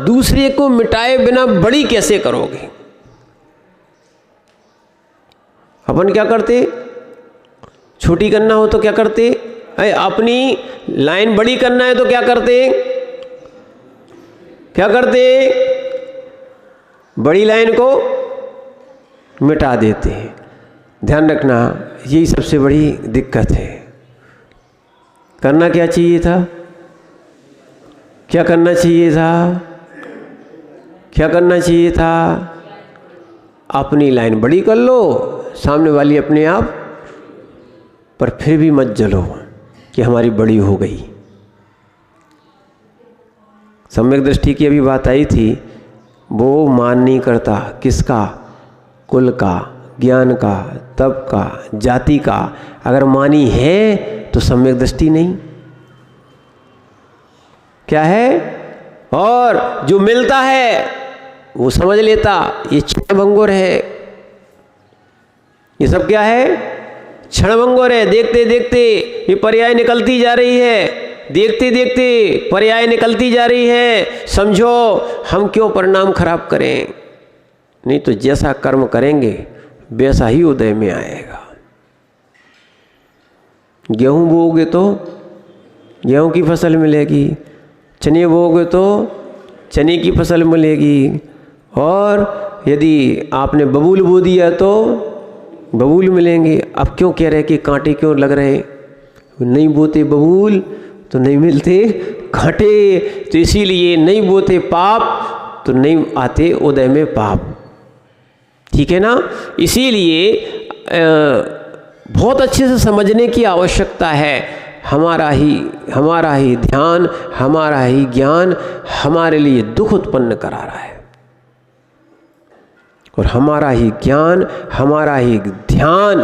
दूसरे को मिटाए बिना बड़ी कैसे करोगे। अपन क्या करते, छोटी करना हो तो क्या करते, अपनी लाइन बड़ी करना है तो क्या करते, बड़ी लाइन को मिटा देते हैं। ध्यान रखना, यही सबसे बड़ी दिक्कत है। करना क्या चाहिए था, क्या करना चाहिए था, अपनी लाइन बड़ी कर लो, सामने वाली अपने आप, पर फिर भी मत जलो कि हमारी बड़ी हो गई। सम्यक दृष्टि की अभी बात आई थी, वो मान नहीं करता किसका, कुल का, ज्ञान का, तप का, जाति का। अगर मानी है तो सम्यक दृष्टि नहीं, क्या है, और जो मिलता है वो समझ लेता ये क्षणभंगुर है। ये सब क्या है, क्षणभंगुर है। देखते देखते ये पर्याय निकलती जा रही है, देखते देखते पर्याय निकलती जा रही है। समझो, हम क्यों परिणाम खराब करें, नहीं तो जैसा कर्म करेंगे वैसा ही उदय में आएगा। गेहूं बोओगे तो गेहूं की फसल मिलेगी, चने बोओगे तो चने की फसल मिलेगी, और यदि आपने बबूल बो दिया तो बबूल मिलेंगे। अब क्यों कह रहे कि कांटे क्यों लग रहे, नहीं बोते बबूल तो नहीं मिलते कांटे, तो इसीलिए नहीं बोते पाप तो नहीं आते उदय में पाप। ठीक है ना, इसीलिए बहुत अच्छे से समझने की आवश्यकता है। हमारा ही ध्यान, हमारा ही ज्ञान हमारे लिए दुख उत्पन्न करा रहा है, और हमारा ही ज्ञान, हमारा ही ध्यान,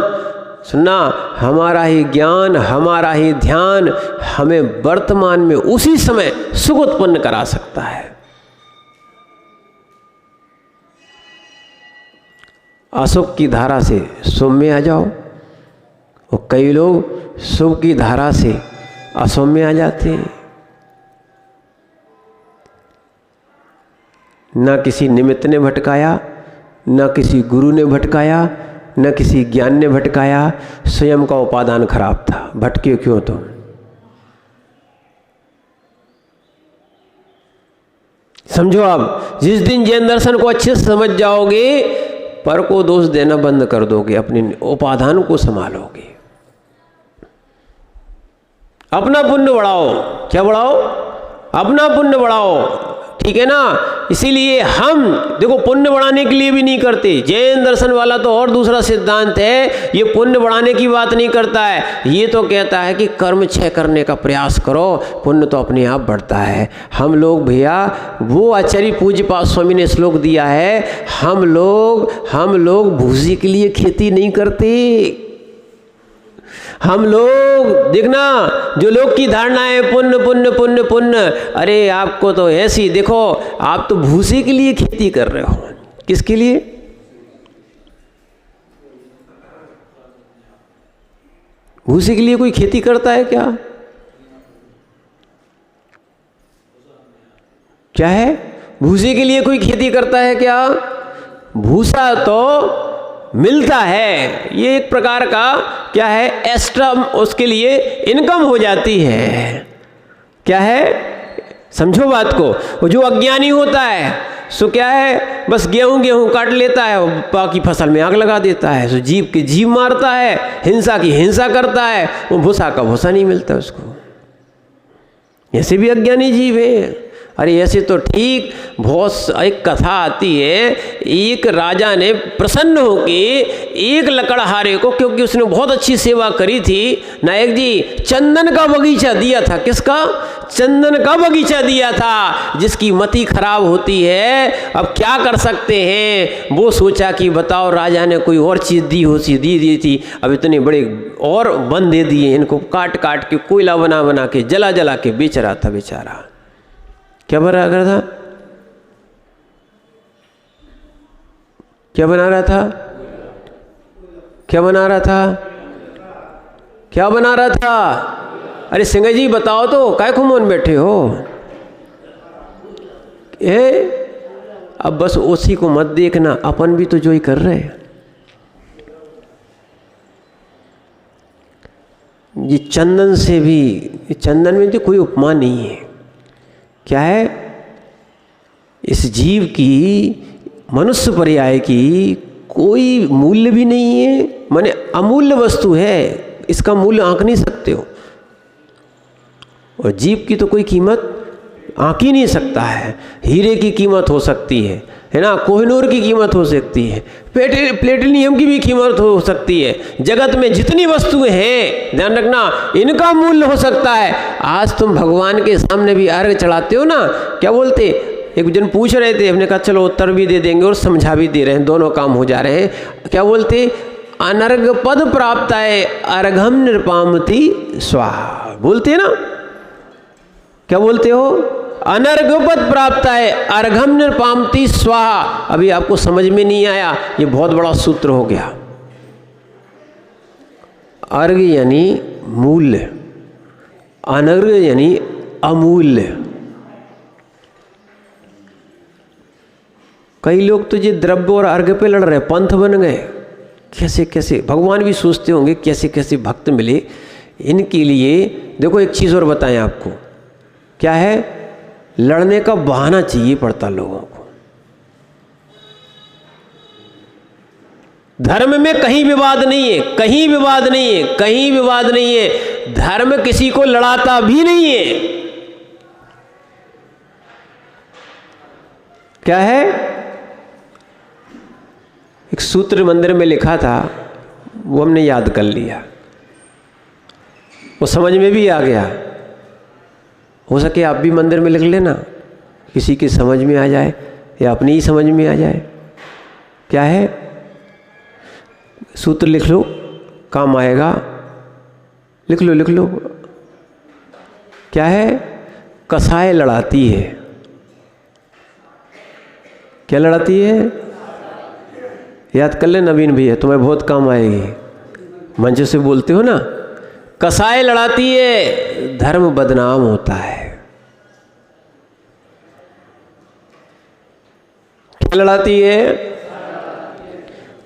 सुनना, हमारा ही ज्ञान, हमारा ही ध्यान हमें वर्तमान में उसी समय सुख उत्पन्न करा सकता है। असुख की धारा से सुख में आ जाओ, और कई लोग सुख की धारा से असुख में आ जाते हैं। ना किसी निमित्त ने भटकाया, ना किसी गुरु ने भटकाया, न किसी ज्ञान ने भटकाया, स्वयं का उपादान खराब था। भटके क्यों तुम? समझो, आप जिस दिन जैन दर्शन को अच्छे से समझ जाओगे, पर को दोष देना बंद कर दोगे, अपने उपादान को संभालोगे। अपना पुण्य बढ़ाओ। क्या बढ़ाओ? अपना पुण्य बढ़ाओ। ठीक है ना, इसीलिए हम देखो पुण्य बढ़ाने के लिए भी नहीं करते। जैन दर्शन वाला तो और दूसरा सिद्धांत है, ये पुण्य बढ़ाने की बात नहीं करता है। ये तो कहता है कि कर्म क्षय करने का प्रयास करो, पुण्य तो अपने आप बढ़ता है। हम लोग भैया, वो आचार्य पूज्यपाद स्वामी ने श्लोक दिया है, हम लोग भूसी के लिए खेती नहीं करते। हम लोग देखना, जो लोग की धारणा है पुण्य पुण्य पुण्य पुण्य, अरे आपको तो ऐसी देखो, आप तो भूसे के लिए खेती कर रहे हो। किसके लिए? भूसे के लिए कोई खेती करता है क्या? क्या है? भूसे के लिए कोई खेती करता है क्या? भूसा तो मिलता है, ये एक प्रकार का क्या है, एक्स्ट्रा उसके लिए इनकम हो जाती है। क्या है? समझो बात को। वो जो अज्ञानी होता है सो क्या है, बस गेहूं काट लेता है, बाकी फसल में आग लगा देता है, सो जीव की जीव मारता है, हिंसा की हिंसा करता है, वो भूसा का भूसा नहीं मिलता उसको। ऐसे भी अज्ञानी जीव है। अरे ऐसे तो ठीक, बहुत एक कथा आती है, एक राजा ने प्रसन्न होके एक लकड़हारे को, क्योंकि उसने बहुत अच्छी सेवा करी थी, नायक जी चंदन का बगीचा दिया था। किसका? चंदन का बगीचा दिया था। जिसकी मति खराब होती है, अब क्या कर सकते हैं। वो सोचा कि बताओ, राजा ने कोई और चीज़ दी थी, अब इतने बड़े और वन दे दिए, इनको काट काट के कोयला बना के जला के बेच रहा था बेचारा। क्या बना रहा था? क्या बना रहा था? क्या बना रहा था? क्या बना रहा था? अरे सिंह जी बताओ तो, काय खुमोन बैठे हो? अब बस उसी को मत देखना, अपन भी तो जो ही कर रहे हैं। ये चंदन से भी, चंदन में तो कोई उपमा नहीं है। क्या है? इस जीव की, मनुष्य पर्याय की कोई मूल्य भी नहीं है, माने अमूल्य वस्तु है, इसका मूल्य आंक नहीं सकते हो। और जीव की तो कोई कीमत आंक ही नहीं सकता है। हीरे की कीमत हो सकती है ना, कोहिनूर की कीमत हो सकती है, प्लेटिनियम की भी कीमत हो सकती है। जगत में जितनी वस्तुएं हैं, ध्यान रखना, इनका मूल्य हो सकता है। आज तुम भगवान के सामने भी अर्घ चढ़ाते हो ना, क्या बोलते? एक जन पूछ रहे थे, हमने कहा चलो उत्तर भी दे देंगे और समझा भी दे रहे हैं, दोनों काम हो जा रहे हैं। क्या बोलते? अनर्घ पद प्राप्त है अर्घम निरपामति स्वाहा, बोलते हैं ना? क्या बोलते हो? अनर्घ पद प्राप्त है अर्घम निरपामति स्वाहा। अभी आपको समझ में नहीं आया, ये बहुत बड़ा सूत्र हो गया। अर्घ यानी मूल्य, अनर्घ यानी अमूल्य। कई लोग तो ये द्रव्य और अर्घ पे लड़ रहे, पंथ बन गए। कैसे कैसे भगवान भी सोचते होंगे कैसे कैसे भक्त मिले इनके लिए। देखो एक चीज़ और बताएं आपको, क्या है? लड़ने का बहाना चाहिए पड़ता लोगों को। धर्म में कहीं विवाद नहीं है, कहीं विवाद नहीं है, कहीं विवाद नहीं है। धर्म किसी को लड़ाता भी नहीं है। क्या है? एक सूत्र मंदिर में लिखा था, वो हमने याद कर लिया, वो समझ में भी आ गया। हो सके आप भी मंदिर में लिख लेना, किसी की समझ में आ जाए या अपनी ही समझ में आ जाए। क्या है? सूत्र लिख लो, काम आएगा। लिख लो लिख लो। क्या है? कसाय लड़ाती है। क्या लड़ाती है? याद कर ले नवीन भैया, तुम्हें बहुत काम आएगी। मंच से बोलते हो ना, कसाय लड़ाती है, धर्म बदनाम होता है। क्या लड़ाती है?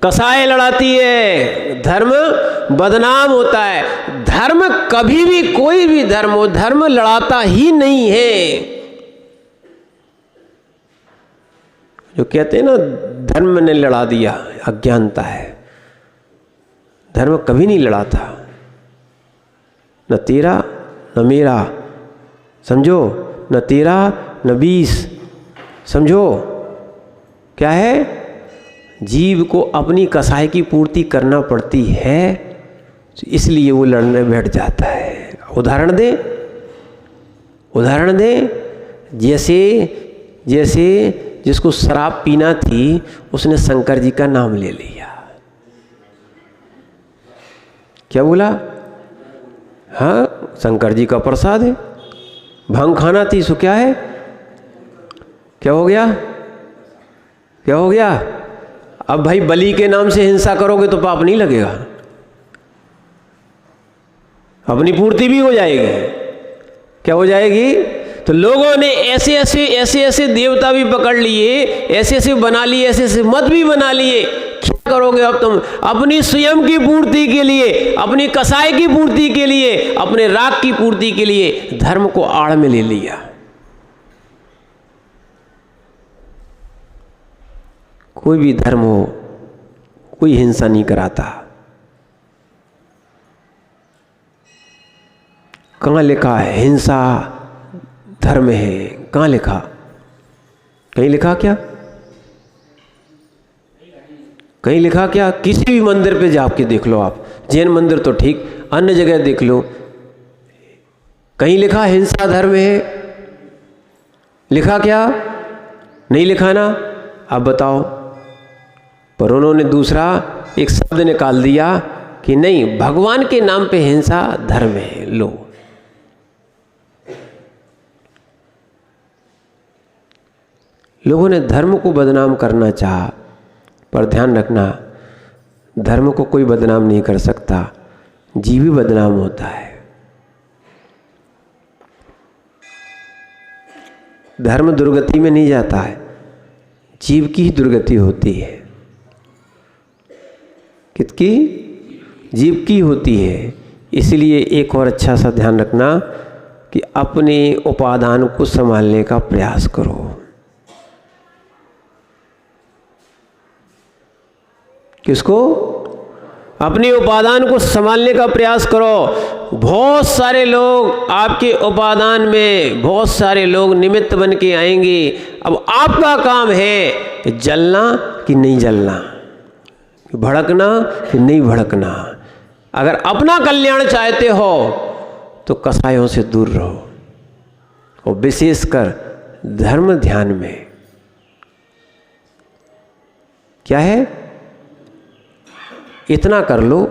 कसाय लड़ाती है, धर्म बदनाम होता है। धर्म कभी भी, कोई भी धर्म हो, धर्म लड़ाता ही नहीं है। जो कहते हैं ना धर्म ने लड़ा दिया, अज्ञानता है। धर्म कभी नहीं लड़ाता, न तेरा न मेरा, समझो, न तेरा न बीस, समझो। क्या है? जीव को अपनी कसाई की पूर्ति करना पड़ती है, इसलिए वो लड़ने बैठ जाता है। उदाहरण दे, उदाहरण दे। जैसे जैसे जिसको शराब पीना थी उसने शंकर जी का नाम ले लिया। क्या बोला? हाँ, शंकर जी का प्रसाद है। भांग खाना थी, सो क्या है? क्या हो गया? क्या हो गया? अब भाई बलि के नाम से हिंसा करोगे तो पाप नहीं लगेगा, अपनी पूर्ति भी हो जाएगी। क्या हो जाएगी? तो लोगों ने ऐसे ऐसे देवता भी पकड़ लिए, ऐसे ऐसे बना लिए, ऐसे ऐसे मत भी बना लिए। क्या करोगे अब तुम? अपनी स्वयं की पूर्ति के लिए, अपनी कसाई की पूर्ति के लिए, अपने राग की पूर्ति के लिए धर्म को आड़ में ले लिया। कोई भी धर्म हो, कोई हिंसा नहीं कराता। कहाँ लिखा है हिंसा धर्म है? कहाँ लिखा? कहीं लिखा क्या? कहीं लिखा क्या? किसी भी मंदिर पे जाके देख लो आप, जैन मंदिर तो ठीक, अन्य जगह देख लो, कहीं लिखा हिंसा धर्म है? लिखा क्या? नहीं लिखा ना। अब बताओ। पर उन्होंने दूसरा एक शब्द निकाल दिया कि नहीं, भगवान के नाम पे हिंसा धर्म है। लो, लोगों ने धर्म को बदनाम करना चाहा, पर ध्यान रखना, धर्म को कोई बदनाम नहीं कर सकता। जीव ही बदनाम होता है। धर्म दुर्गति में नहीं जाता है, जीव की ही दुर्गति होती है। किसकी? जीव की होती है। इसलिए एक और अच्छा सा ध्यान रखना कि अपने उपादान को संभालने का प्रयास करो। किसको? अपने उपादान को संभालने का प्रयास करो। बहुत सारे लोग आपके उपादान में, बहुत सारे लोग निमित्त बन के आएंगे। अब आपका काम है जलना कि नहीं जलना, भड़कना कि नहीं भड़कना। अगर अपना कल्याण चाहते हो तो कसायों से दूर रहो, और विशेषकर धर्म ध्यान में क्या है, इतना कर लो।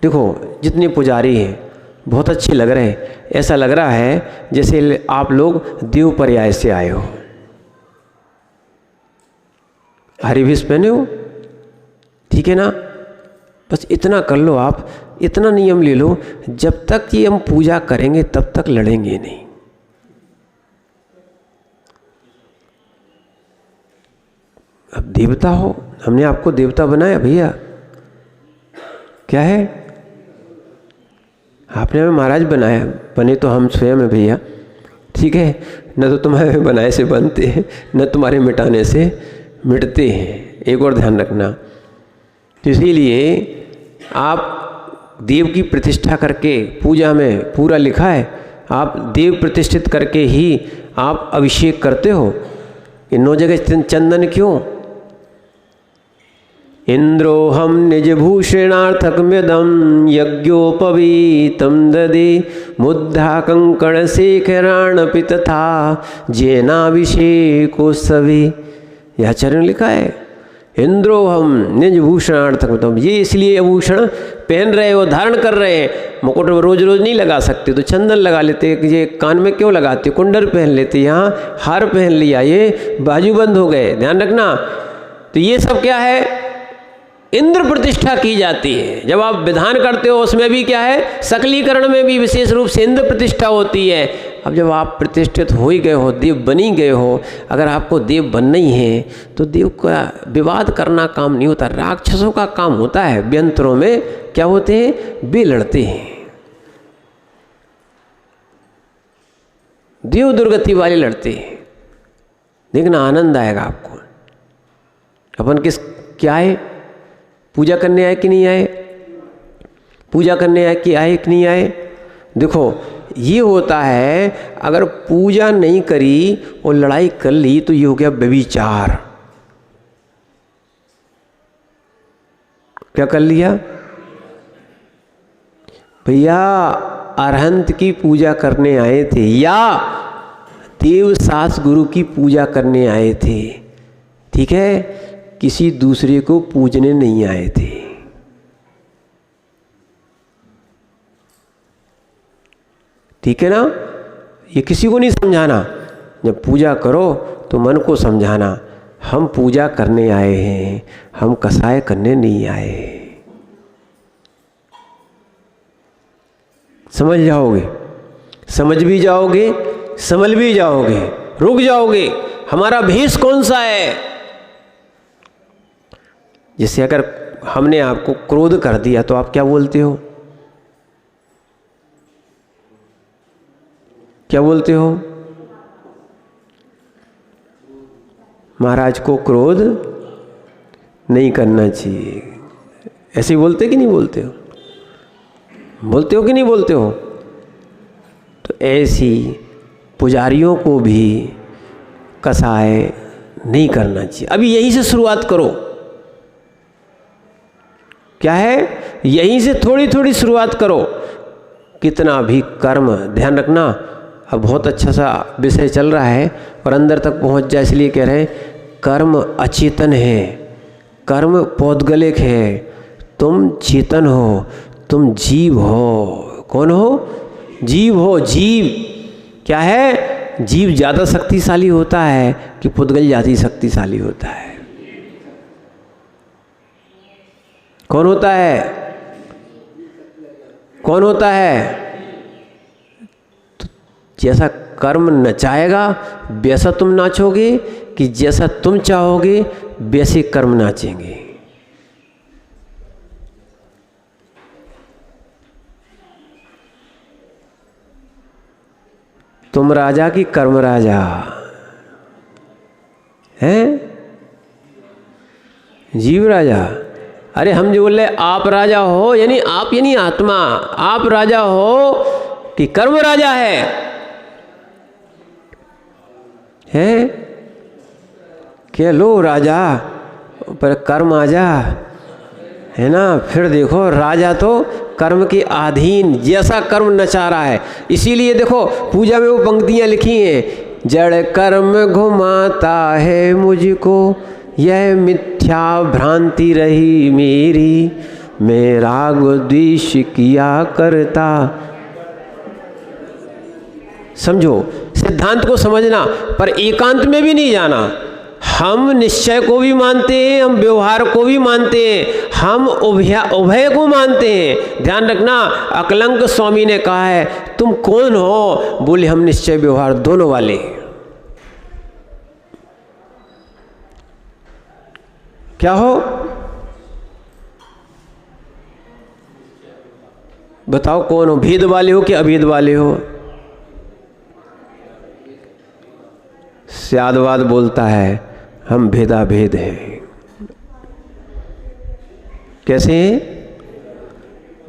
देखो जितने पुजारी हैं बहुत अच्छे लग रहे हैं, ऐसा लग रहा है जैसे आप लोग देव पर्याय से आए हो। हरी भेष पहने हो, ठीक है ना, बस इतना कर लो। आप इतना नियम ले लो, जब तक ये हम पूजा करेंगे तब तक लड़ेंगे नहीं। अब देवता हो, हमने आपको देवता बनाया भैया, क्या है, आपने हमें महाराज बनाया, बने तो हम स्वयं है भैया, ठीक है, न तो तुम्हारे बनाए से बनते हैं, न तुम्हारे मिटाने से मिटते हैं। एक और ध्यान रखना, इसीलिए आप देव की प्रतिष्ठा करके, पूजा में पूरा लिखा है, आप देव प्रतिष्ठित करके ही आप अभिषेक करते हो। इन 9 जगह चंदन क्यों? इंद्रोहम निजभूषणार्थकमिदं यज्ञोपवीतं ददे मुद्धा कंकण शेखराणपि तथा जैनाभिषेकोत्सवे। यह चरण लिखा है, इंद्रोहम निजभूषणार्थकमिदं। ये इसलिए आभूषण पहन रहे हो, धारण कर रहे हैं। मुकुट रोज रोज नहीं लगा सकते तो चंदन लगा लेते। ये कान में क्यों लगाते? कुंडल पहन लेते, यहाँ हार पहन लिया, ये बाजूबंद हो गए। ध्यान रखना। तो ये सब क्या है? इंद्र प्रतिष्ठा की जाती है। जब आप विधान करते हो उसमें भी क्या है? सकलीकरण में भी विशेष रूप से इंद्र प्रतिष्ठा होती है। अब जब आप प्रतिष्ठित हो ही गए हो, देव बनी गए हो, अगर आपको देव बनना ही है तो देव का विवाद करना काम नहीं होता, राक्षसों का काम होता है। व्यंतरों में क्या होते हैं? वे लड़ते हैं। देव दुर्गति वाले लड़ते हैं। देखना आनंद आएगा आपको। अपन क्या है? पूजा करने आए कि नहीं आए? पूजा करने आए कि नहीं आए? देखो ये होता है, अगर पूजा नहीं करी और लड़ाई कर ली तो ये हो गया व्यभिचार। क्या कर लिया भैया? अरहंत की पूजा करने आए थे या देव सास गुरु की पूजा करने आए थे, ठीक है, किसी दूसरे को पूजने नहीं आए थे। ठीक है ना? ये किसी को नहीं समझाना। जब पूजा करो तो मन को समझाना, हम पूजा करने आए हैं, हम कसाय करने नहीं आए। समझ जाओगे, समझ भी जाओगे, समझ भी जाओगे, रुक जाओगे। हमारा भेष कौन सा है? जैसे अगर हमने आपको क्रोध कर दिया तो आप क्या बोलते हो? क्या बोलते हो? महाराज को क्रोध नहीं करना चाहिए, ऐसे ही बोलते कि नहीं बोलते हो? बोलते हो कि नहीं बोलते हो? तो ऐसी पुजारियों को भी कसाय नहीं करना चाहिए। अभी यहीं से शुरुआत करो। क्या है? यहीं से थोड़ी थोड़ी शुरुआत करो। कितना भी कर्म, ध्यान रखना, अब बहुत अच्छा सा विषय चल रहा है और अंदर तक पहुंच जाए, इसलिए कह रहे हैं कर्म अचेतन है, कर्म पौद्गलिक है, तुम चेतन हो, तुम जीव हो। कौन हो? जीव हो। जीव क्या है? जीव ज़्यादा शक्तिशाली होता है कि पुद्गल ज़्यादा शक्तिशाली होता है? कौन होता है? कौन होता है? तो जैसा कर्म नचाएगा वैसा तुम नाचोगे, कि जैसा तुम चाहोगे वैसे कर्म नाचेंगे। तुम राजा की कर्म राजा हैं, जीव राजा। अरे हम जो बोले आप राजा हो, यानी आप यानी आत्मा, आप राजा हो कि कर्म राजा है? क्या लो राजा पर कर्म आजा, है ना। फिर देखो राजा तो कर्म के अधीन, जैसा कर्म नचा रहा है। इसीलिए देखो पूजा में वो पंक्तियां लिखी हैं, जड़ कर्म घुमाता है मुझको, यह मिथ्या भ्रांति रही मेरी, मैं राग द्वेष किया करता। समझो, सिद्धांत को समझना, पर एकांत में भी नहीं जाना। हम निश्चय को भी मानते हैं, हम व्यवहार को भी मानते हैं, हम उभय को मानते हैं। ध्यान रखना, अकलंक स्वामी ने कहा है तुम कौन हो? बोले हम निश्चय व्यवहार दोनों वाले। क्या हो? बताओ कौन हो? भेद वाले हो कि अभेद वाले हो? स्यादवाद बोलता है हम भेदा भेद हैं। कैसे हैं?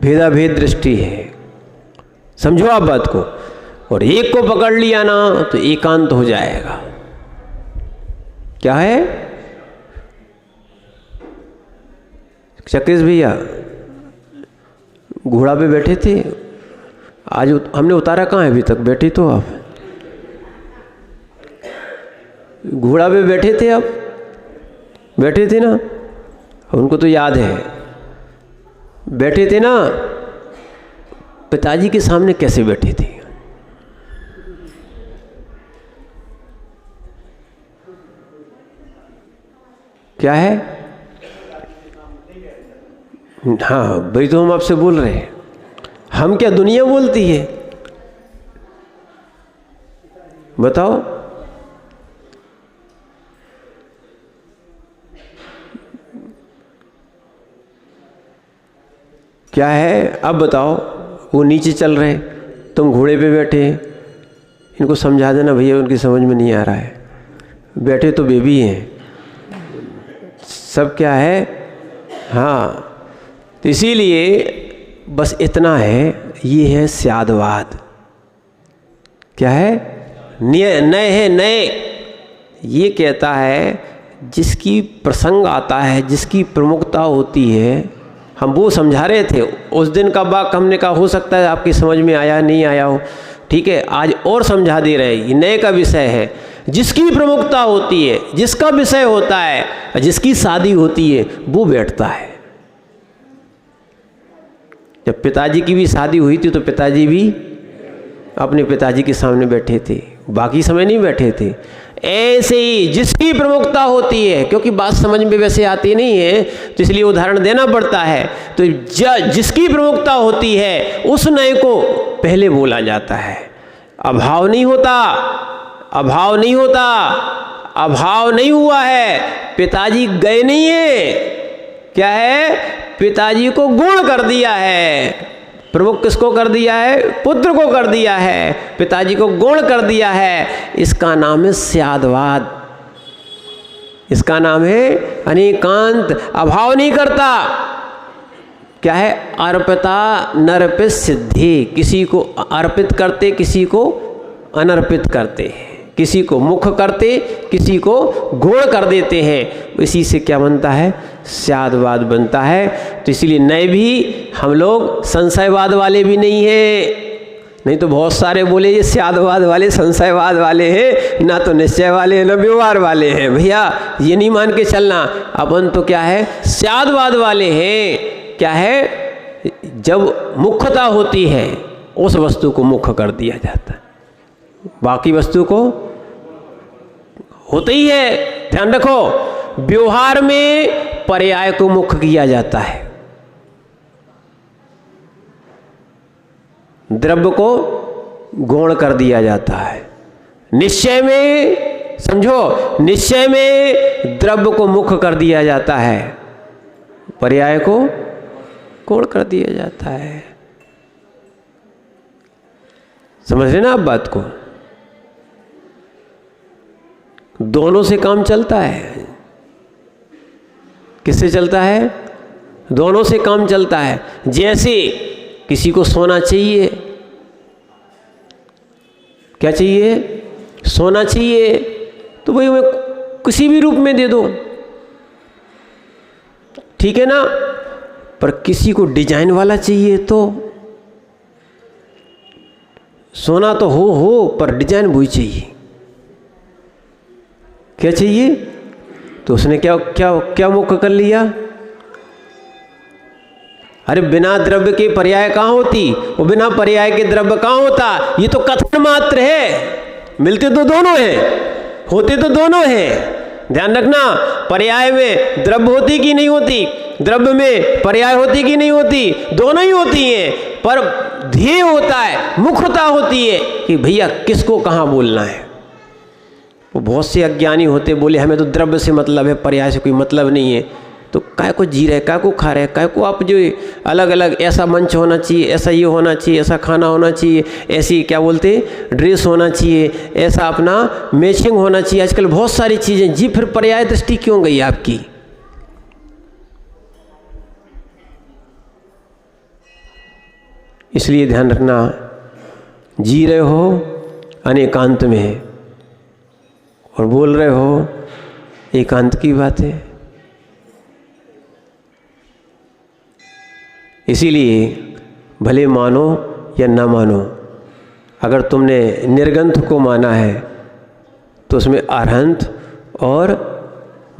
भेदा भेद दृष्टि है। समझो आप बात को। और एक को पकड़ लिया ना तो एकांत हो जाएगा। क्या है? चक्रेश भैया घोड़ा पे बैठे थे, आज हमने उतारा कहाँ है अभी तक? बैठे तो आप घोड़ा पे बैठे थे, आप बैठे थे ना, उनको तो याद है। बैठे थे ना, पिताजी के सामने कैसे बैठे थे? क्या है? हाँ भाई, तो हम आपसे बोल रहे हैं, हम क्या दुनिया बोलती है? बताओ। क्या है? अब बताओ। वो नीचे चल रहे, तुम घोड़े पे बैठे। इनको समझा देना भैया, उनकी समझ में नहीं आ रहा है। बैठे तो बेबी हैं सब। क्या है? हाँ, तो इसीलिए बस इतना है। ये है स्यादवाद। क्या है? नए है नए। ये कहता है जिसकी प्रसंग आता है, जिसकी प्रमुखता होती है। हम वो समझा रहे थे उस दिन का वाक्य, हमने कहा हो सकता है आपकी समझ में आया नहीं आया हो, ठीक है, आज और समझा दे रहे हैं। ये नए का विषय है। जिसकी प्रमुखता होती है, जिसका विषय होता है, जिसकी शादी होती है, वो बैठता है। जब पिताजी की भी शादी हुई थी तो पिताजी भी अपने पिताजी के सामने बैठे थे, बाकी समय नहीं बैठे थे। ऐसे ही जिसकी प्रमुखता होती है, क्योंकि बात समझ में वैसे आती नहीं है तो इसलिए उदाहरण देना पड़ता है। तो जिसकी प्रमुखता होती है उस नए को पहले बोला जाता है। अभाव नहीं होता, अभाव नहीं होता, अभाव नहीं हुआ है। पिताजी गए नहीं है। क्या है? पिताजी को गुण कर दिया है। प्रमुख किसको कर दिया है? पुत्र को कर दिया है। पिताजी को गुण कर दिया है। इसका नाम है स्यादवाद। इसका नाम है अनेकांत। अभाव नहीं करता। क्या है? अर्पिता नर्पित सिद्धि। किसी को अर्पित करते, किसी को अनर्पित करते, किसी को मुख करते, किसी को गुण कर देते हैं। इसी से क्या बनता है? स्यादवाद बनता है। तो इसीलिए नए भी हम लोग संशयवाद वाले भी नहीं हैं। नहीं तो बहुत सारे बोले ये स्यादवाद वाले, संशयवाद वाले हैं, ना तो निश्चय वाले हैं, ना व्यवहार वाले हैं। भैया ये नहीं मान के चलना। अपन तो क्या है? स्यादवाद वाले हैं। क्या है? जब मुख्यता होती है उस वस्तु को मुख्य कर दिया जाता है, बाकी वस्तु को होता ही है। ध्यान रखो, व्यवहार में पर्याय को मुख्य किया जाता है। द्रव्य को गौण कर दिया जाता है। निश्चय में, समझो, निश्चय में द्रव्य को मुख्य कर दिया जाता है, पर्याय को गौण कर दिया जाता है। समझ रहे ना आप बात को? दोनों से काम चलता है। किससे चलता है? दोनों से काम चलता है। जैसे किसी को सोना चाहिए, क्या चाहिए? सोना चाहिए, तो भाई मैं किसी भी रूप में दे दो, ठीक है ना। पर किसी को डिजाइन वाला चाहिए तो सोना तो हो पर डिजाइन वही चाहिए। क्या चाहिए? तो उसने क्या क्या क्या मुख्य कर लिया? अरे बिना द्रव्य के पर्याय कहाँ होती, वो बिना पर्याय के द्रव्य कहाँ होता? ये तो कथन मात्र है। मिलते तो दोनों हैं, होते तो दोनों हैं। ध्यान रखना, पर्याय में द्रव्य होती कि नहीं होती, द्रव्य में पर्याय होती कि नहीं होती, दोनों ही होती हैं। पर ध्येय होता है, मुख्यता होती है कि भैया किसको कहाँ बोलना है। वो बहुत से अज्ञानी होते, बोले हमें तो द्रव्य से मतलब है, पर्याय से कोई मतलब नहीं है। तो काय को जी रहे, काय को खा रहे, काय को आप जो अलग अलग ऐसा मंच होना चाहिए, ऐसा ये होना चाहिए, ऐसा खाना होना चाहिए, ऐसी क्या बोलते ड्रेस होना चाहिए, ऐसा अपना मैचिंग होना चाहिए। आजकल बहुत सारी चीज़ें जी, फिर पर्याय दृष्टि क्यों गई आपकी? इसलिए ध्यान रखना, जी रहे हो अनेकांत में और बोल रहे हो एकांत की बात है। इसीलिए भले मानो या ना मानो, अगर तुमने निर्गंथ को माना है तो उसमें अरहंत और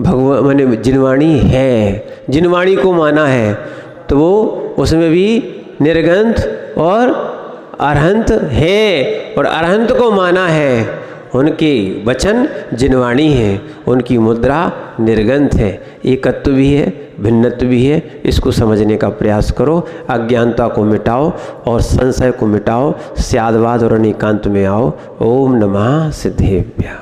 भगवान माने जिनवाणी है। जिनवाणी को माना है तो वो उसमें भी निर्गंथ और अरहंत है, और अरहंत को माना है, उनके वचन जिनवाणी है, उनकी मुद्रा निर्गंथ है। एकत्व भी है, भिन्नत्व भी है। इसको समझने का प्रयास करो, अज्ञानता को मिटाओ और संशय को मिटाओ, स्यादवाद और अनेकांत में आओ। ओम नमः सिद्धेभ्यः।